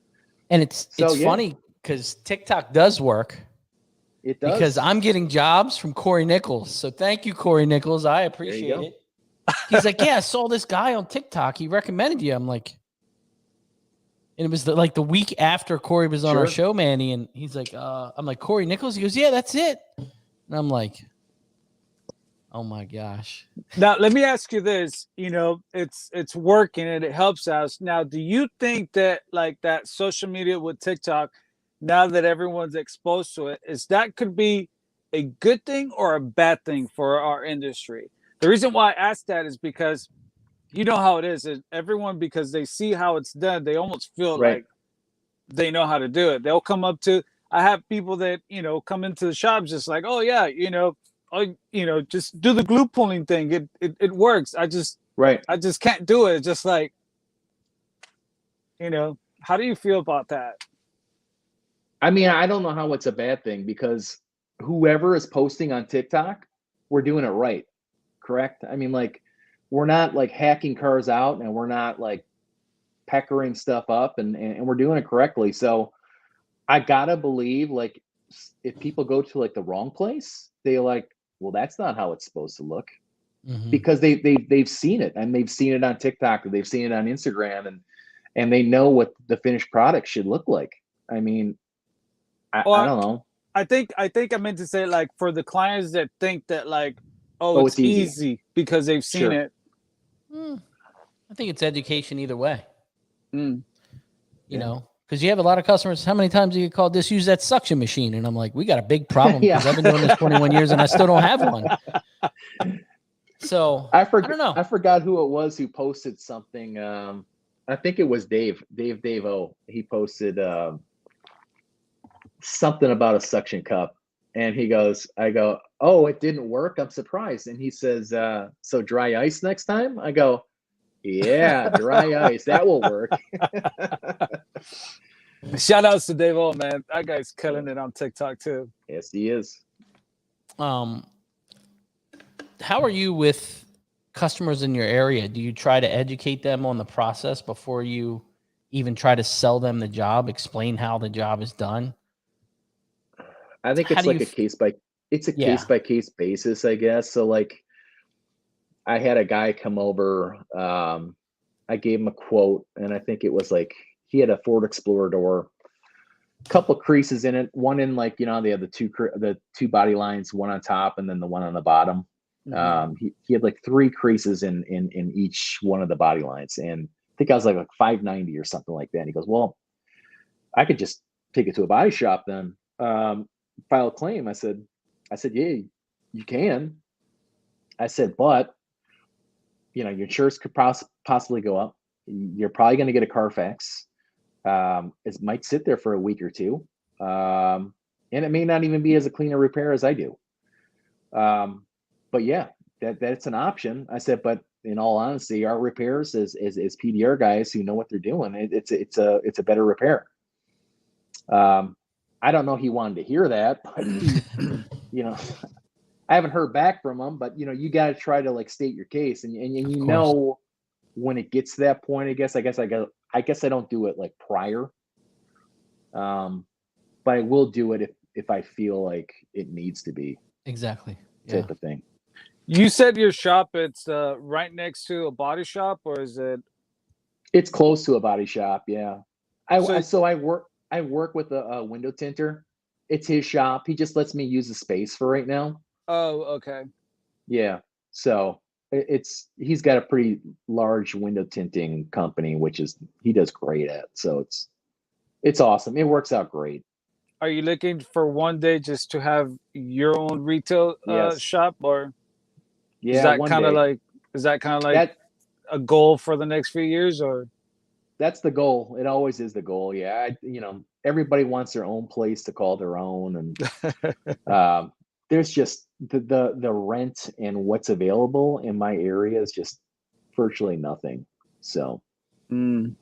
Speaker 1: And it's funny because TikTok does work.
Speaker 3: It does.
Speaker 1: Because I'm getting jobs from Corey Nichols. So thank you, Corey Nichols. I appreciate it. He's like, yeah, I saw this guy on TikTok. He recommended you. I'm like, and it was like the week after Corey was on our show, Manny. And he's like, I'm like, Corey Nichols? He goes, yeah, that's it. And I'm like, oh my gosh.
Speaker 2: Now, let me ask you this. You know, it's working and it helps us. Now, do you think that like that social media with TikTok, now that everyone's exposed to it, that could be a good thing or a bad thing for our industry? The reason why I asked that is because you know how it is. Everyone, because they see how it's done, they almost feel like they know how to do it. They'll come up to, I have people that, you know, come into the shop just like, oh yeah, just do the glue pulling thing. It works. I just can't do it. It's just like, you know, how do you feel about that?
Speaker 3: I mean, I don't know how it's a bad thing because whoever is posting on TikTok, we're doing it right. Correct? I mean, like, we're not like hacking cars out and we're not like peckering stuff up and we're doing it correctly. So I gotta believe like if people go to like the wrong place, they're like, well, that's not how it's supposed to look. Because they've seen it and they've seen it on TikTok or they've seen it on Instagram and they know what the finished product should look like. I mean, I don't know.
Speaker 2: I think I meant to say like for the clients that think that like, oh it's easy because they've seen it.
Speaker 1: I think it's education either way. You know, Because you have a lot of customers. How many times do you get called, just use that suction machine? And I'm like, we got a big problem because I've been doing this 21 years and I still don't have one. So I don't know.
Speaker 3: I forgot who it was who posted something. I think it was Dave O. He posted something about a suction cup, and I go, oh, it didn't work. I'm surprised. And he says, so dry ice next time? I go, yeah, dry ice. That will work.
Speaker 2: Shout outs to Dave O, man. That guy's killing it on TikTok too.
Speaker 3: Yes, he is.
Speaker 1: How are you with customers in your area? Do you try to educate them on the process before you even try to sell them the job, explain how the job is done?
Speaker 3: I think it's like a case by case basis, I guess. So like I had a guy come over, I gave him a quote, and I think it was like he had a Ford Explorer door, a couple creases in it, one in like, they have the two body lines, one on top and then the one on the bottom. Mm-hmm. He had like 3 creases in each one of the body lines, and I think I was like $590 or something like that. And he goes, well, I could just take it to a body shop then, file a claim. I said, yeah, you can. I said, but your insurance could possibly go up. You're probably going to get a Carfax. It might sit there for a week or two. And it may not even be as a clean a repair as I do. But yeah, that's an option. I said, but in all honesty, our repairs is PDR guys who know what they're doing. It's a better repair. I don't know if he wanted to hear that, but I haven't heard back from him, but you got to try to like state your case, and know when it gets to that point. I guess I don't do it like prior, but I will do it if I feel like it needs to be.
Speaker 1: Exactly.
Speaker 3: Type of thing.
Speaker 2: You said your shop, it's right next to a body shop, or is it?
Speaker 3: It's close to a body shop. Yeah. I work with a window tinter. It's his shop. He just lets me use the space for right now.
Speaker 2: Oh, okay.
Speaker 3: Yeah. So he's got a pretty large window tinting company, which he does great at. So it's awesome. It works out great.
Speaker 2: Are you looking for one day just to have your own retail shop, or
Speaker 3: is
Speaker 2: that kind of like a goal for the next few years, or?
Speaker 3: That's the goal. It always is the goal. Yeah. Everybody wants their own place to call their own. And there's just the rent and what's available in my area is just virtually nothing. So, and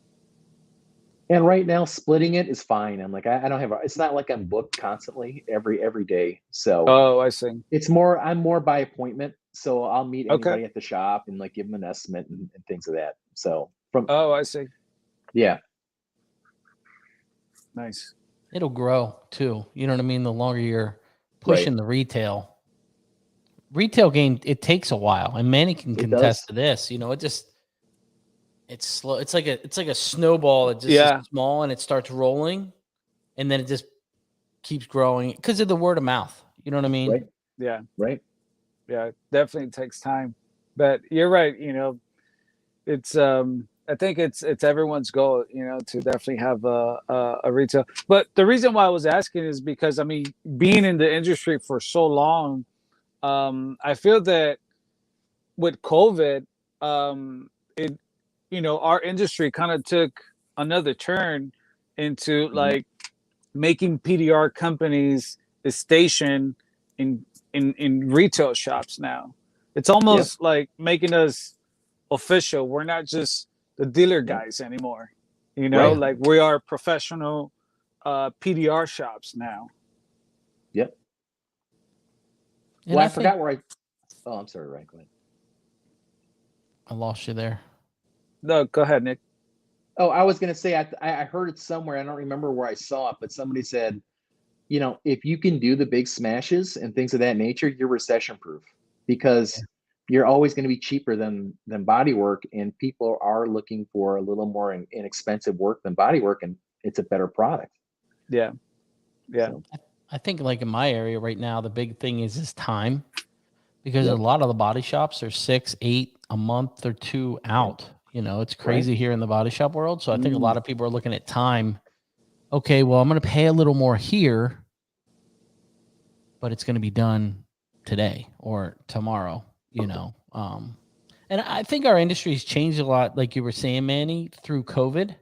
Speaker 3: right now splitting it is fine. I'm like, I don't have, it's not like I'm booked constantly every day. So,
Speaker 2: I see.
Speaker 3: I'm more by appointment. So I'll meet anybody at the shop and like give them an estimate and things of that. So
Speaker 2: I see.
Speaker 3: Yeah.
Speaker 2: Nice.
Speaker 1: It'll grow too. You know what I mean? The longer you're pushing the retail game, it takes a while, and Manny can contest to this. It's slow. It's like a snowball that just is small, and it starts rolling, and then it just keeps growing because of the word of mouth. You know what I mean?
Speaker 3: Right.
Speaker 2: Yeah.
Speaker 3: Right.
Speaker 2: Yeah. It definitely takes time, but you're right. It's I think it's everyone's goal, to definitely have a retail. But the reason why I was asking is because, being in the industry for so long, I feel that with COVID, our industry kind of took another turn into like making PDR companies a station in retail shops now. It's almost like making us official. We're not just the dealer guys anymore, like we are professional PDR shops now.
Speaker 3: Yep.
Speaker 1: And
Speaker 3: well, I forgot where I'm sorry, Ryan, go ahead.
Speaker 1: I lost you there.
Speaker 2: No, go ahead, Nick.
Speaker 3: Oh, I was going to say, I heard it somewhere. I don't remember where I saw it, but somebody said, if you can do the big smashes and things of that nature, you're recession proof, because you're always going to be cheaper than body work, and people are looking for a little more inexpensive work than body work, and it's a better product.
Speaker 2: Yeah.
Speaker 3: So.
Speaker 1: I think like in my area right now, the big thing is time, because a lot of the body shops are 6, 8 a month or 2 out. It's crazy here in the body shop world. So I think a lot of people are looking at time okay, well, I'm going to pay a little more here, but it's going to be done today or tomorrow, you know. And I think our industry's changed a lot, like you were saying, Manny, through COVID.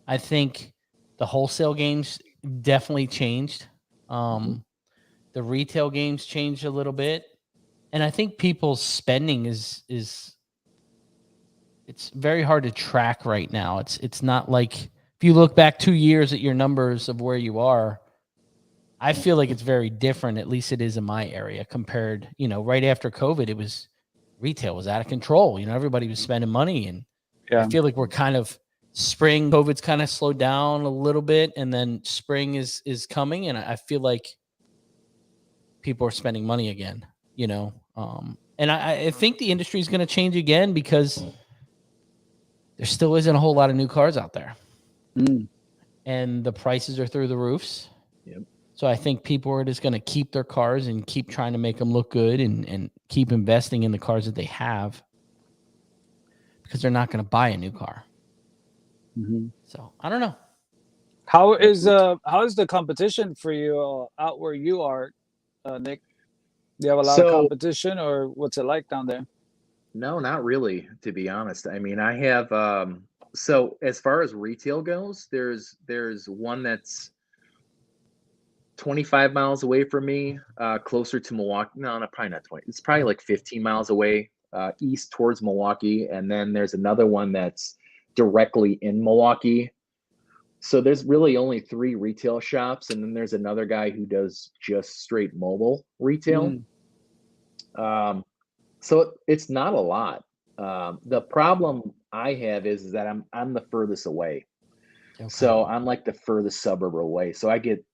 Speaker 1: I think the wholesale games definitely changed. The retail games changed a little bit. And I think people's spending is it's very hard to track right now. It's not like if you look back 2 years at your numbers of where you are, I feel like it's very different. At least it is in my area compared, you know, right after COVID, it was retail was out of control. You know, everybody was spending money, and I feel like we're kind of spring. COVID's kind of slowed down a little bit, and then spring is coming, and I feel like people are spending money again. You know, and I think the industry is going to change again because there still isn't a whole lot of new cars out there, and the prices are through the roofs.
Speaker 3: Yep.
Speaker 1: So I think people are just going to keep their cars and keep trying to make them look good and keep investing in the cars that they have because they're not going to buy a new car. So I don't know.
Speaker 2: How is the competition for you out where you are, Nick? Do you have a lot of competition, or what's it like down there?
Speaker 3: No, not really, to be honest. I mean, I have so as far as retail goes, there's one that's 25 miles away from me, closer to Milwaukee. No, probably not 20. It's probably like 15 miles away, east towards Milwaukee. And then there's another one that's directly in Milwaukee. So there's really only 3 retail shops. And then there's another guy who does just straight mobile retail. So it's not a lot. The problem I have is that I'm the furthest away. Okay. So I'm like the furthest suburb away. So I get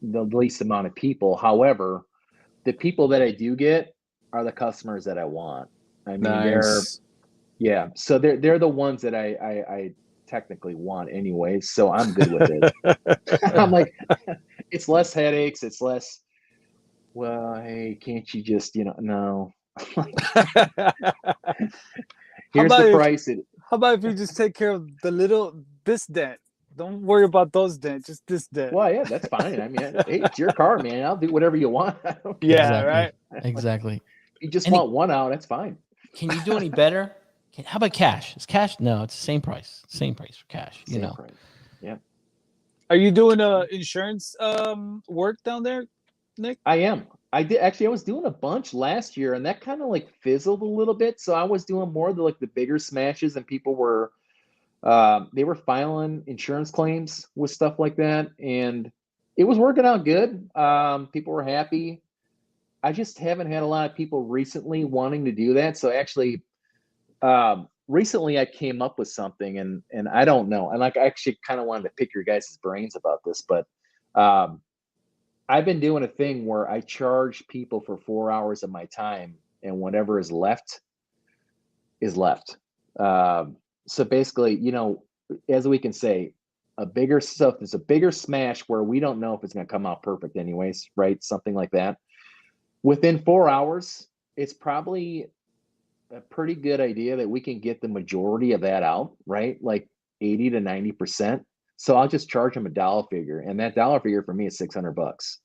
Speaker 3: the least amount of people. However, the people that I do get are the customers that I want. I mean, so they're the ones that I technically want anyway. So I'm good with it. I'm like, it's less headaches. It's less, well, hey, can't you just, no. Here's the price.
Speaker 2: How about if you just take care of this dent? Don't worry about those dents, just this dent.
Speaker 3: Well, yeah, that's fine. I mean, hey, it's your car, man. I'll do whatever you want.
Speaker 2: Yeah, right.
Speaker 1: Exactly.
Speaker 3: You just want one out, that's fine.
Speaker 1: Can you do any better? How about cash? Is cash? No, it's the same price. Same price for cash.
Speaker 3: Same price. Yeah.
Speaker 2: Are you doing insurance work down there, Nick?
Speaker 3: I am. I did actually. I was doing a bunch last year, and that kind of like fizzled a little bit. So I was doing more of the bigger smashes, and people were they were filing insurance claims with stuff like that, and it was working out good. People were happy. I just haven't had a lot of people recently wanting to do that. So actually, recently I came up with something, and I don't know. And like, I actually kind of wanted to pick your guys' brains about this, but I've been doing a thing where I charge people for 4 hours of my time, and whatever is left is left. So basically, as we can say, there's a bigger smash where we don't know if it's going to come out perfect anyways, right? Something like that. Within 4 hours, it's probably a pretty good idea that we can get the majority of that out, right? Like 80 to 90%. So I'll just charge them a dollar figure, and that dollar figure for me is $600.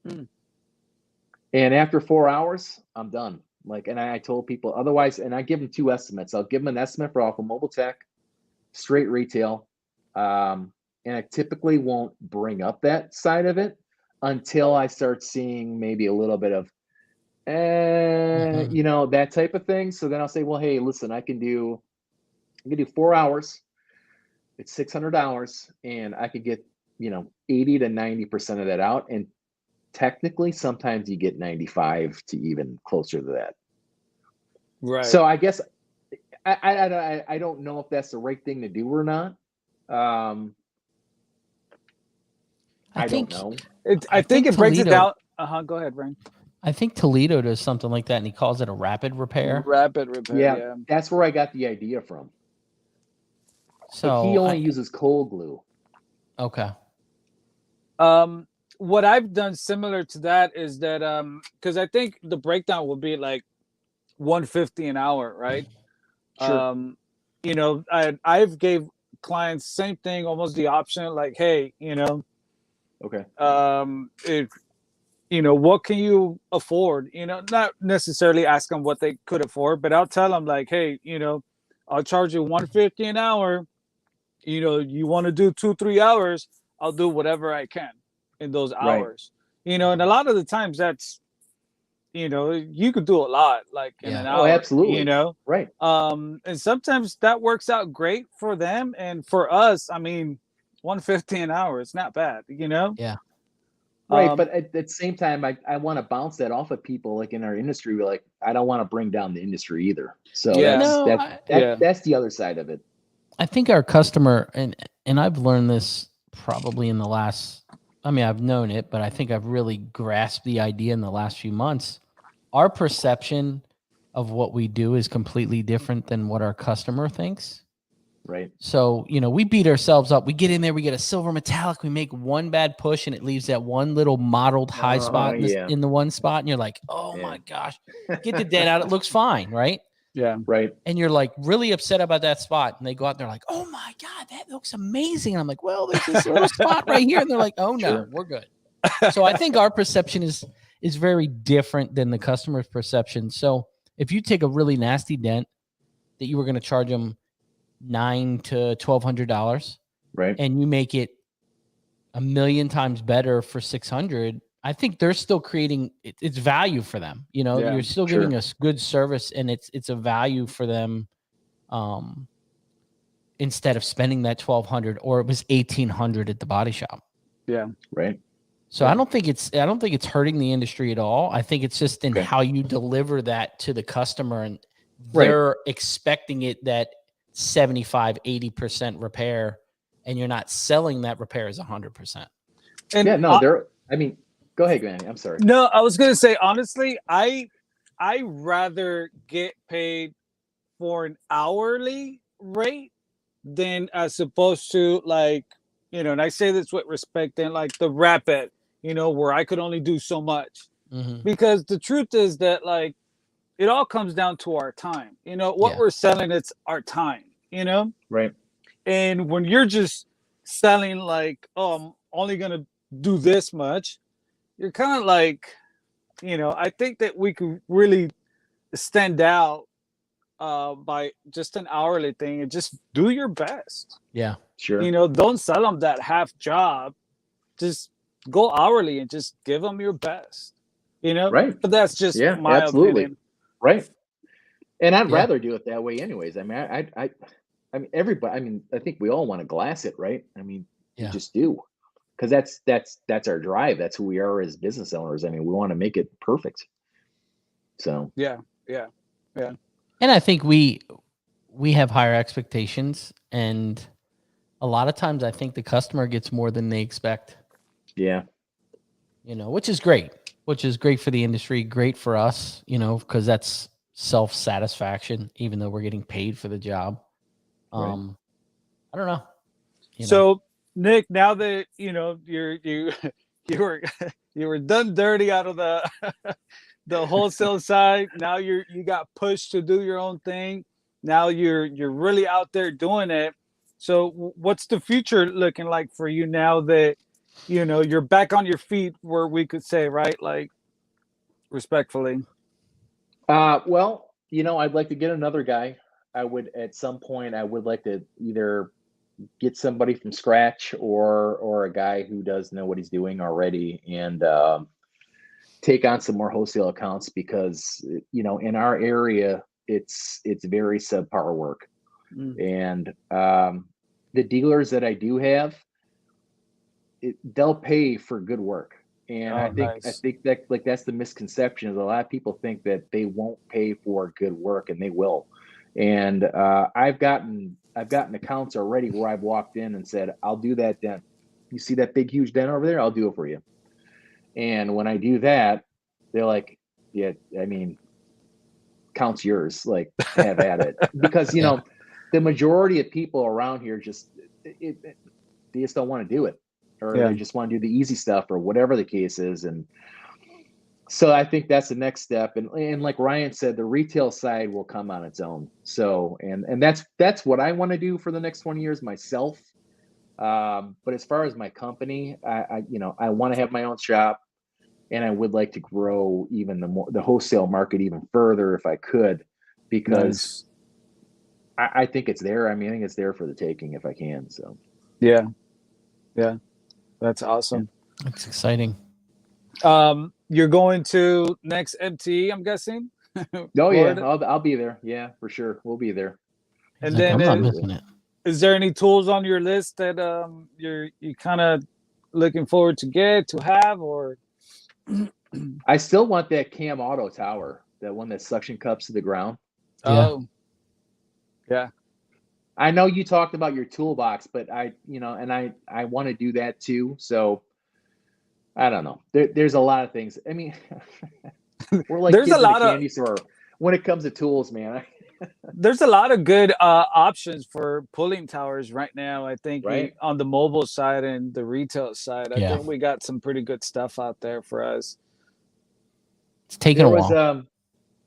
Speaker 3: And after 4 hours, I'm done. Like, and I told people otherwise, and I give them 2 estimates. I'll give them an estimate for Alpha Mobile Tech, straight retail. And I typically won't bring up that side of it until I start seeing maybe a little bit of, that type of thing. So then I'll say, well, hey, listen, I can do 4 hours. It's $600, and I could get, 80 to 90% of that out. And technically, sometimes you get 95 to even closer to that.
Speaker 2: Right.
Speaker 3: So I guess I don't know if that's the right thing to do or not. I don't know.
Speaker 2: I think it breaks it down. Go ahead, Ryan.
Speaker 1: I think Toledo does something like that, and he calls it a rapid repair.
Speaker 2: Rapid repair. Yeah.
Speaker 3: That's where I got the idea from.
Speaker 1: So
Speaker 3: but he only uses cold glue.
Speaker 1: Okay.
Speaker 2: What I've done similar to that is that because I think the breakdown would be like $150 an hour, right?
Speaker 3: Sure.
Speaker 2: I've gave clients same thing, almost the option, like, hey,
Speaker 3: Okay.
Speaker 2: if what can you afford? Not necessarily ask them what they could afford, but I'll tell them like, hey, I'll charge you 150 an hour. You want to do 2-3 hours, I'll do whatever I can in those
Speaker 3: Right.
Speaker 2: hours. And a lot of the times that's, you could do a lot like in an
Speaker 3: Oh,
Speaker 2: hour,
Speaker 3: absolutely. Right.
Speaker 2: and sometimes that works out great for them. And for us, I mean, 150 an hour, it's not bad,
Speaker 1: Yeah.
Speaker 3: Right. But at the same time, I want to bounce that off of people like in our industry. We're like, I don't want to bring down the industry either. So
Speaker 2: Yeah.
Speaker 3: that's the other side of it.
Speaker 1: I think our customer, and I've learned this probably in the last, I mean, I've known it, but I think I've really grasped the idea in the last few months. Our perception of what we do is completely different than what our customer thinks.
Speaker 3: Right.
Speaker 1: So, we beat ourselves up. We get in there, we get a silver metallic, we make one bad push, and it leaves that one little mottled high spot in the one spot. And you're like, oh my gosh, get the dent out. It looks fine. Right.
Speaker 2: Yeah.
Speaker 3: Right.
Speaker 1: And you're like really upset about that spot. And they go out and they're like, oh my God, that looks amazing. And I'm like, well, there's this little spot right here. And they're like, oh no, we're good. So I think our perception is very different than the customer's perception. So if you take a really nasty dent that you were going to charge them $900 to $1,200,
Speaker 3: right,
Speaker 1: and you make it a million times better for $600, I think they're still creating it's value for them. You're still giving us good service, and it's a value for them. Instead of spending that $1,200, or it was $1,800 at the body shop.
Speaker 2: Yeah.
Speaker 3: Right.
Speaker 1: So I don't think it's hurting the industry at all. I think it's just in how you deliver that to the customer, and they're expecting it that 75-80% repair, and you're not selling that repair as 100%.
Speaker 2: And
Speaker 3: go ahead, Granny. I'm sorry.
Speaker 2: No, I was gonna say, honestly, I rather get paid for an hourly rate than as opposed to like, and I say this with respect, and like the rapid, where I could only do so much.
Speaker 1: Mm-hmm.
Speaker 2: Because the truth is that like it all comes down to our time. What we're selling, it's our time,
Speaker 3: Right.
Speaker 2: And when you're just selling like, oh, I'm only gonna do this much, you're kind of like, I think that we could really stand out by just an hourly thing and just do your best.
Speaker 1: Yeah,
Speaker 3: sure.
Speaker 2: Don't sell them that half job. Just go hourly and just give them your best.
Speaker 3: Right.
Speaker 2: But that's just my opinion.
Speaker 3: Right. And I'd rather do it that way anyways. I mean, I mean, everybody, I mean, I think we all want to glass it, right? I mean, you just do. Because that's our drive. That's who we are as business owners. I mean, we want to make it perfect. So
Speaker 2: yeah.
Speaker 1: And I think we have higher expectations, and a lot of times I think the customer gets more than they expect.
Speaker 3: Yeah.
Speaker 1: Which is great. Which is great for the industry, great for us. Because that's self-satisfaction, even though we're getting paid for the job. I don't know.
Speaker 2: So Nick, now that you were done dirty out of the the wholesale side, now you got pushed to do your own thing. Now you're really out there doing it. So what's the future looking like for you now that you're back on your feet, where we could say, right, like, respectfully?
Speaker 3: Well, I'd like to get another guy. At some point I would like to either get somebody from scratch or a guy who does know what he's doing already, and take on some more wholesale accounts, because in our area it's very subpar work. And the dealers that I do have, they'll pay for good work. And I think that like that's the misconception, is a lot of people think that they won't pay for good work, and they will. And I've gotten accounts already where I've walked in and said, I'll do that dent. You see that big huge dent over there? I'll do it for you. And when I do that, they're like, yeah, I mean, count's yours, like, have at it. Because the majority of people around here they just don't want to do it, or they just want to do the easy stuff, or whatever the case is. And So I think that's the next step. And like Ryan said, the retail side will come on its own. So, and that's what I want to do for the next 20 years myself. But as far as my company, I want to have my own shop, and I would like to grow even the wholesale market even further if I could, because I think it's there. I mean, I think it's there for the taking if I can. So
Speaker 2: yeah, that's awesome.
Speaker 1: That's exciting.
Speaker 2: You're going to next MTE, I'm guessing.
Speaker 3: Oh yeah, I'll be there. Yeah, for sure, we'll be there.
Speaker 2: And
Speaker 1: Like,
Speaker 2: then
Speaker 1: I'm not missing it.
Speaker 2: Is there any tools on your list that you kind of looking forward to have, or?
Speaker 3: I still want that Cam Auto tower, that one that suction cups to the ground.
Speaker 2: Oh, yeah.
Speaker 3: I know you talked about your toolbox, but I want to do that too. So I don't know. There's a lot of things. I mean, we're like
Speaker 2: there's
Speaker 3: kids
Speaker 2: a lot
Speaker 3: in a candy store when it comes to tools, man.
Speaker 2: There's a lot of good options for pulling towers right now. I think
Speaker 3: Right.
Speaker 2: on the mobile side and the retail side, I
Speaker 1: Yeah.
Speaker 2: think we got some pretty good stuff out there for us.
Speaker 1: It's taking a while.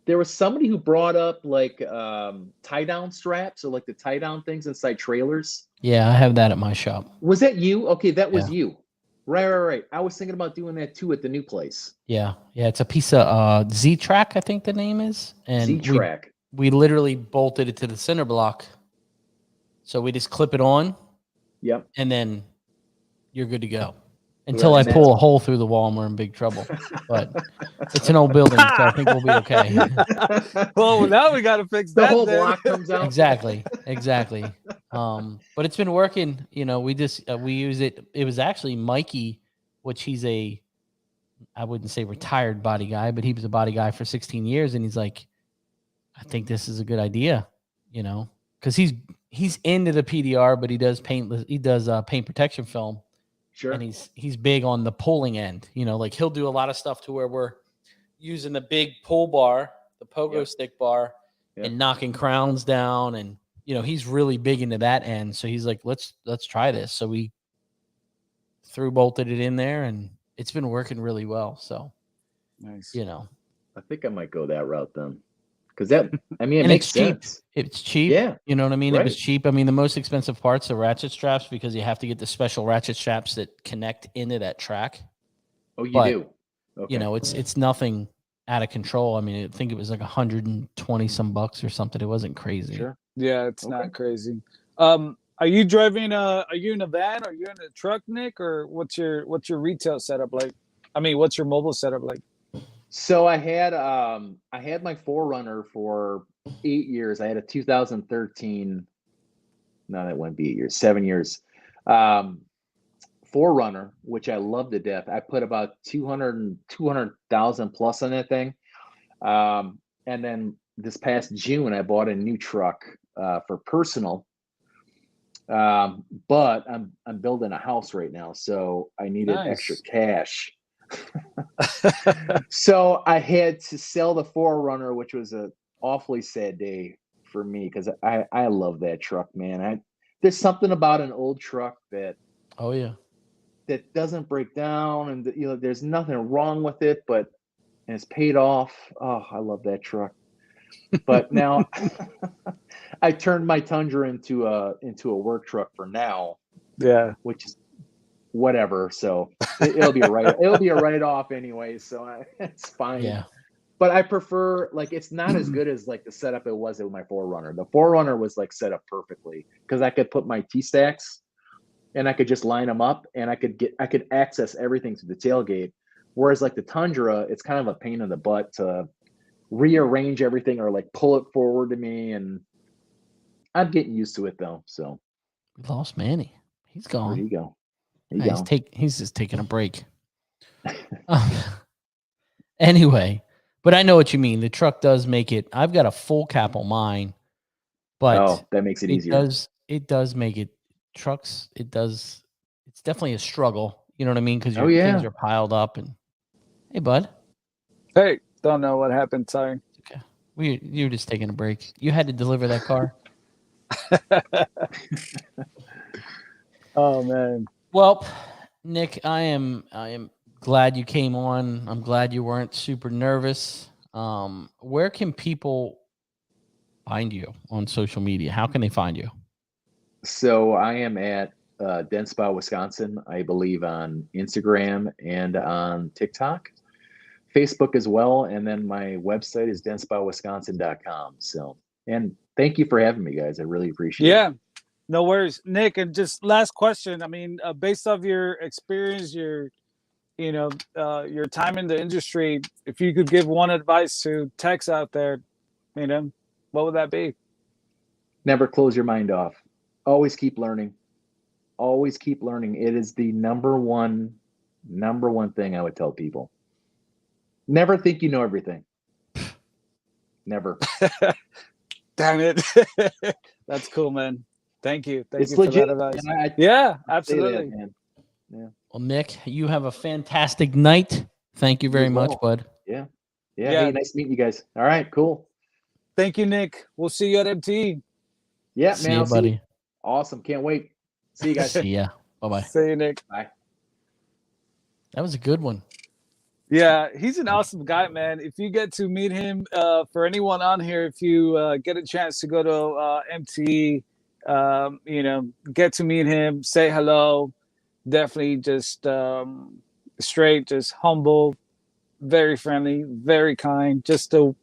Speaker 3: There was somebody who brought up like tie down straps, or like the tie down things inside trailers.
Speaker 1: Yeah, I have that at my shop.
Speaker 3: Was that you? Okay, that was
Speaker 1: Yeah.
Speaker 3: you. Right. I was thinking about doing that too at the new place.
Speaker 1: Yeah, it's a piece of Z-Track, I think the name is, and
Speaker 3: Z-Track.
Speaker 1: we literally bolted it to the center block, so we just clip it on.
Speaker 3: Yep.
Speaker 1: And then you're good to go. Until I pull a hole through the wall and we're in big trouble. But it's an old building, so I think we'll be okay.
Speaker 2: Well, now we got to fix
Speaker 3: The
Speaker 2: that.
Speaker 3: whole
Speaker 2: then.
Speaker 3: block comes out.
Speaker 1: Exactly. But it's been working. You know, we use it. It was actually Mikey, which he's I wouldn't say retired body guy, but he was a body guy for 16 years. And he's like, I think this is a good idea, you know, because he's into the PDR, but he does paintless. He does paint protection film.
Speaker 3: Sure.
Speaker 1: And he's big on the pulling end, you know, like he'll do a lot of stuff to where we're using the big pull bar, the pogo stick bar, and knocking crowns down. And, you know, he's really big into that end. So he's like, let's try this. So we bolted it in there, and it's been working really well. So
Speaker 2: nice.
Speaker 1: You know,
Speaker 3: I think I might go that route then. Because it
Speaker 1: and
Speaker 3: makes
Speaker 1: sense.
Speaker 3: Cheap.
Speaker 1: It's cheap.
Speaker 3: Yeah.
Speaker 1: You know what I mean?
Speaker 3: Right.
Speaker 1: It was cheap. I mean, the most expensive parts are ratchet straps, because you have to get the special ratchet straps that connect into that track.
Speaker 3: Oh, you do? Okay.
Speaker 1: You know, it's nothing out of control. I mean, I think it was like 120 some bucks or something. It wasn't crazy.
Speaker 3: Sure.
Speaker 2: Yeah, it's not crazy. Are you driving are you in a van? Are you in a truck, Nick? Or what's your retail setup like? I mean, what's your mobile setup like?
Speaker 3: So I had my 4Runner for 8 years. I had a 2013. No, that wouldn't be 8 years. 7 years. 4Runner, which I love to death. I put about 200,000 plus on that thing. And then this past June, I bought a new truck for personal. But I'm building a house right now, so I needed extra cash. So I had to sell the 4Runner, which was an awfully sad day for me, because I love that truck, man. There's something about an old truck that that doesn't break down, and you know, there's nothing wrong with it, but and it's paid off. Oh, I love that truck. But now I turned my Tundra into a work truck for now.
Speaker 2: Yeah,
Speaker 3: which is whatever. So it'll be a write-off anyway. So it's fine.
Speaker 1: Yeah.
Speaker 3: But I prefer, like, it's not as good as like the setup it was with my 4Runner. The 4Runner was like set up perfectly, because I could put my T-stacks and I could just line them up, and I could access everything through the tailgate. Whereas like the Tundra, it's kind of a pain in the butt to rearrange everything or like pull it forward to me, and I'm getting used to it though. So
Speaker 1: we lost Manny. He's gone.
Speaker 3: Where'd he go?
Speaker 1: He's just taking a break. Anyway, but I know what you mean. The truck does make it. I've got a full cap on mine, but
Speaker 3: that makes it easier.
Speaker 1: It does make it trucks. It does. It's definitely a struggle. You know what I mean? Because things are piled up. And hey, bud.
Speaker 2: Hey, don't know what happened. Sorry.
Speaker 1: Okay, you were just taking a break. You had to deliver that car.
Speaker 2: Oh man.
Speaker 1: Well, Nick, I am glad you came on. I'm glad you weren't super nervous. Where can people find you on social media? How can they find you?
Speaker 3: So I am at Dent Spa, Wisconsin, I believe on Instagram and on TikTok, Facebook as well. And then my website is dentspawisconsin.com. So, and thank you for having me, guys. I really appreciate it.
Speaker 2: Yeah, no worries, Nick. And just last question. I mean, based off your experience, your time in the industry, if you could give one advice to techs out there, what would that be?
Speaker 3: Never close your mind off. Always keep learning. Always keep learning. It is the number one thing I would tell people. Never think you know everything. Never.
Speaker 2: Damn it. That's cool, man. Thank you. Thank
Speaker 3: It's
Speaker 2: you for
Speaker 3: legit,
Speaker 2: that advice.
Speaker 3: man.
Speaker 2: Yeah,
Speaker 3: I say
Speaker 2: absolutely.
Speaker 3: that, man. Yeah.
Speaker 1: Well, Nick, you have a fantastic night. Thank you very much, bud.
Speaker 3: Yeah.
Speaker 2: Yeah.
Speaker 3: Hey, nice meeting you guys. All right, cool.
Speaker 2: Thank you, Nick. We'll see you at MT.
Speaker 3: Yeah,
Speaker 1: See
Speaker 3: man.
Speaker 1: you,
Speaker 3: I'll see
Speaker 1: buddy.
Speaker 3: you. Awesome. Can't wait. See you guys.
Speaker 1: See ya. Bye-bye.
Speaker 2: See you, Nick.
Speaker 3: Bye.
Speaker 1: That was a good one.
Speaker 2: Yeah, he's an awesome guy, man. If you get to meet him, for anyone on here, if you get a chance to go to MT, get to meet him, say hello. Definitely just straight, just humble, very friendly, very kind. Just the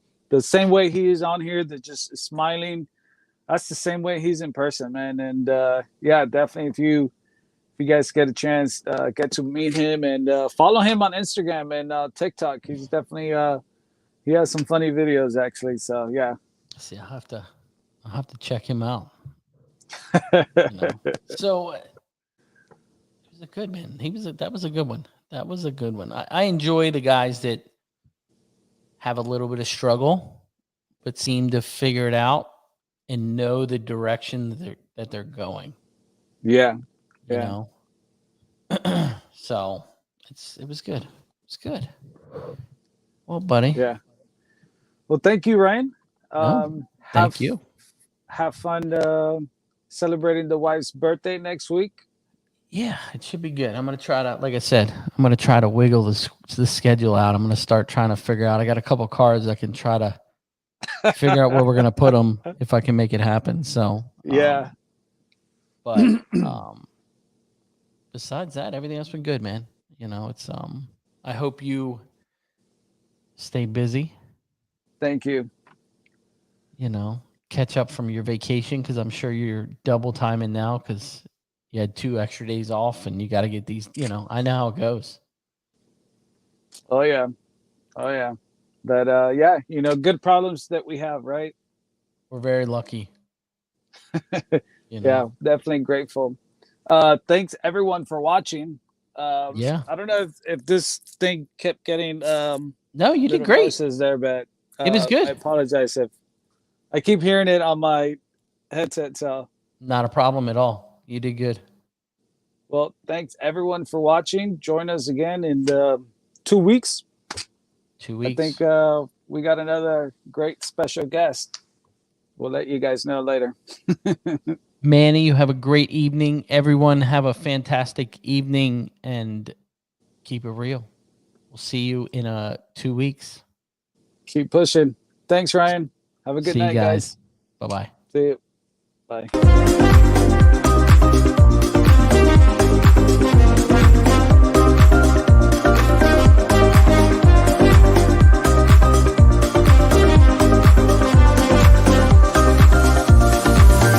Speaker 2: same way he is on here, that just smiling. That's the same way he's in person, man. And yeah, definitely if you guys get a chance, get to meet him and follow him on Instagram and TikTok. He's definitely he has some funny videos actually. So yeah.
Speaker 1: See, I'll have to check him out. So he was a good man. That was a good one. That was a good one. I enjoy the guys that have a little bit of struggle, but seem to figure it out and know the direction that they're going.
Speaker 2: Yeah.
Speaker 1: You know? So it was good. It's good. Well, buddy.
Speaker 2: Yeah. Well, thank you, Ryan.
Speaker 1: Thank you.
Speaker 2: Have fun celebrating the wife's birthday next week.
Speaker 1: Yeah, it should be good. I'm going to try to, like I said, I'm going to try to wiggle the schedule out. I'm going to start trying to figure out. I got a couple cards I can try to figure out where we're going to put them if I can make it happen. So,
Speaker 2: yeah.
Speaker 1: But besides that, everything else been good, man. It's I hope you stay busy.
Speaker 2: Thank you.
Speaker 1: Catch up from your vacation, because I'm sure you're double timing now because you had 2 extra days off and you got to get these. I know how it goes.
Speaker 2: Oh yeah. But yeah, good problems that we have, right?
Speaker 1: We're very lucky.
Speaker 2: Yeah, definitely grateful. Thanks everyone for watching.
Speaker 1: Yeah.
Speaker 2: I don't know if this thing kept getting
Speaker 1: no, you did great.
Speaker 2: There, but
Speaker 1: it was good.
Speaker 2: I apologize if I keep hearing it on my headset. So
Speaker 1: not a problem at all. You did good.
Speaker 2: Well, thanks everyone for watching. Join us again in 2 weeks.
Speaker 1: 2 weeks.
Speaker 2: I think we got another great special guest. We'll let you guys know later.
Speaker 1: Manny, you have a great evening. Everyone have a fantastic evening and keep it real. We'll see you in 2 weeks.
Speaker 2: Keep pushing. Thanks, Ryan. Have a good night, guys.
Speaker 1: Bye-bye.
Speaker 2: See you. Bye.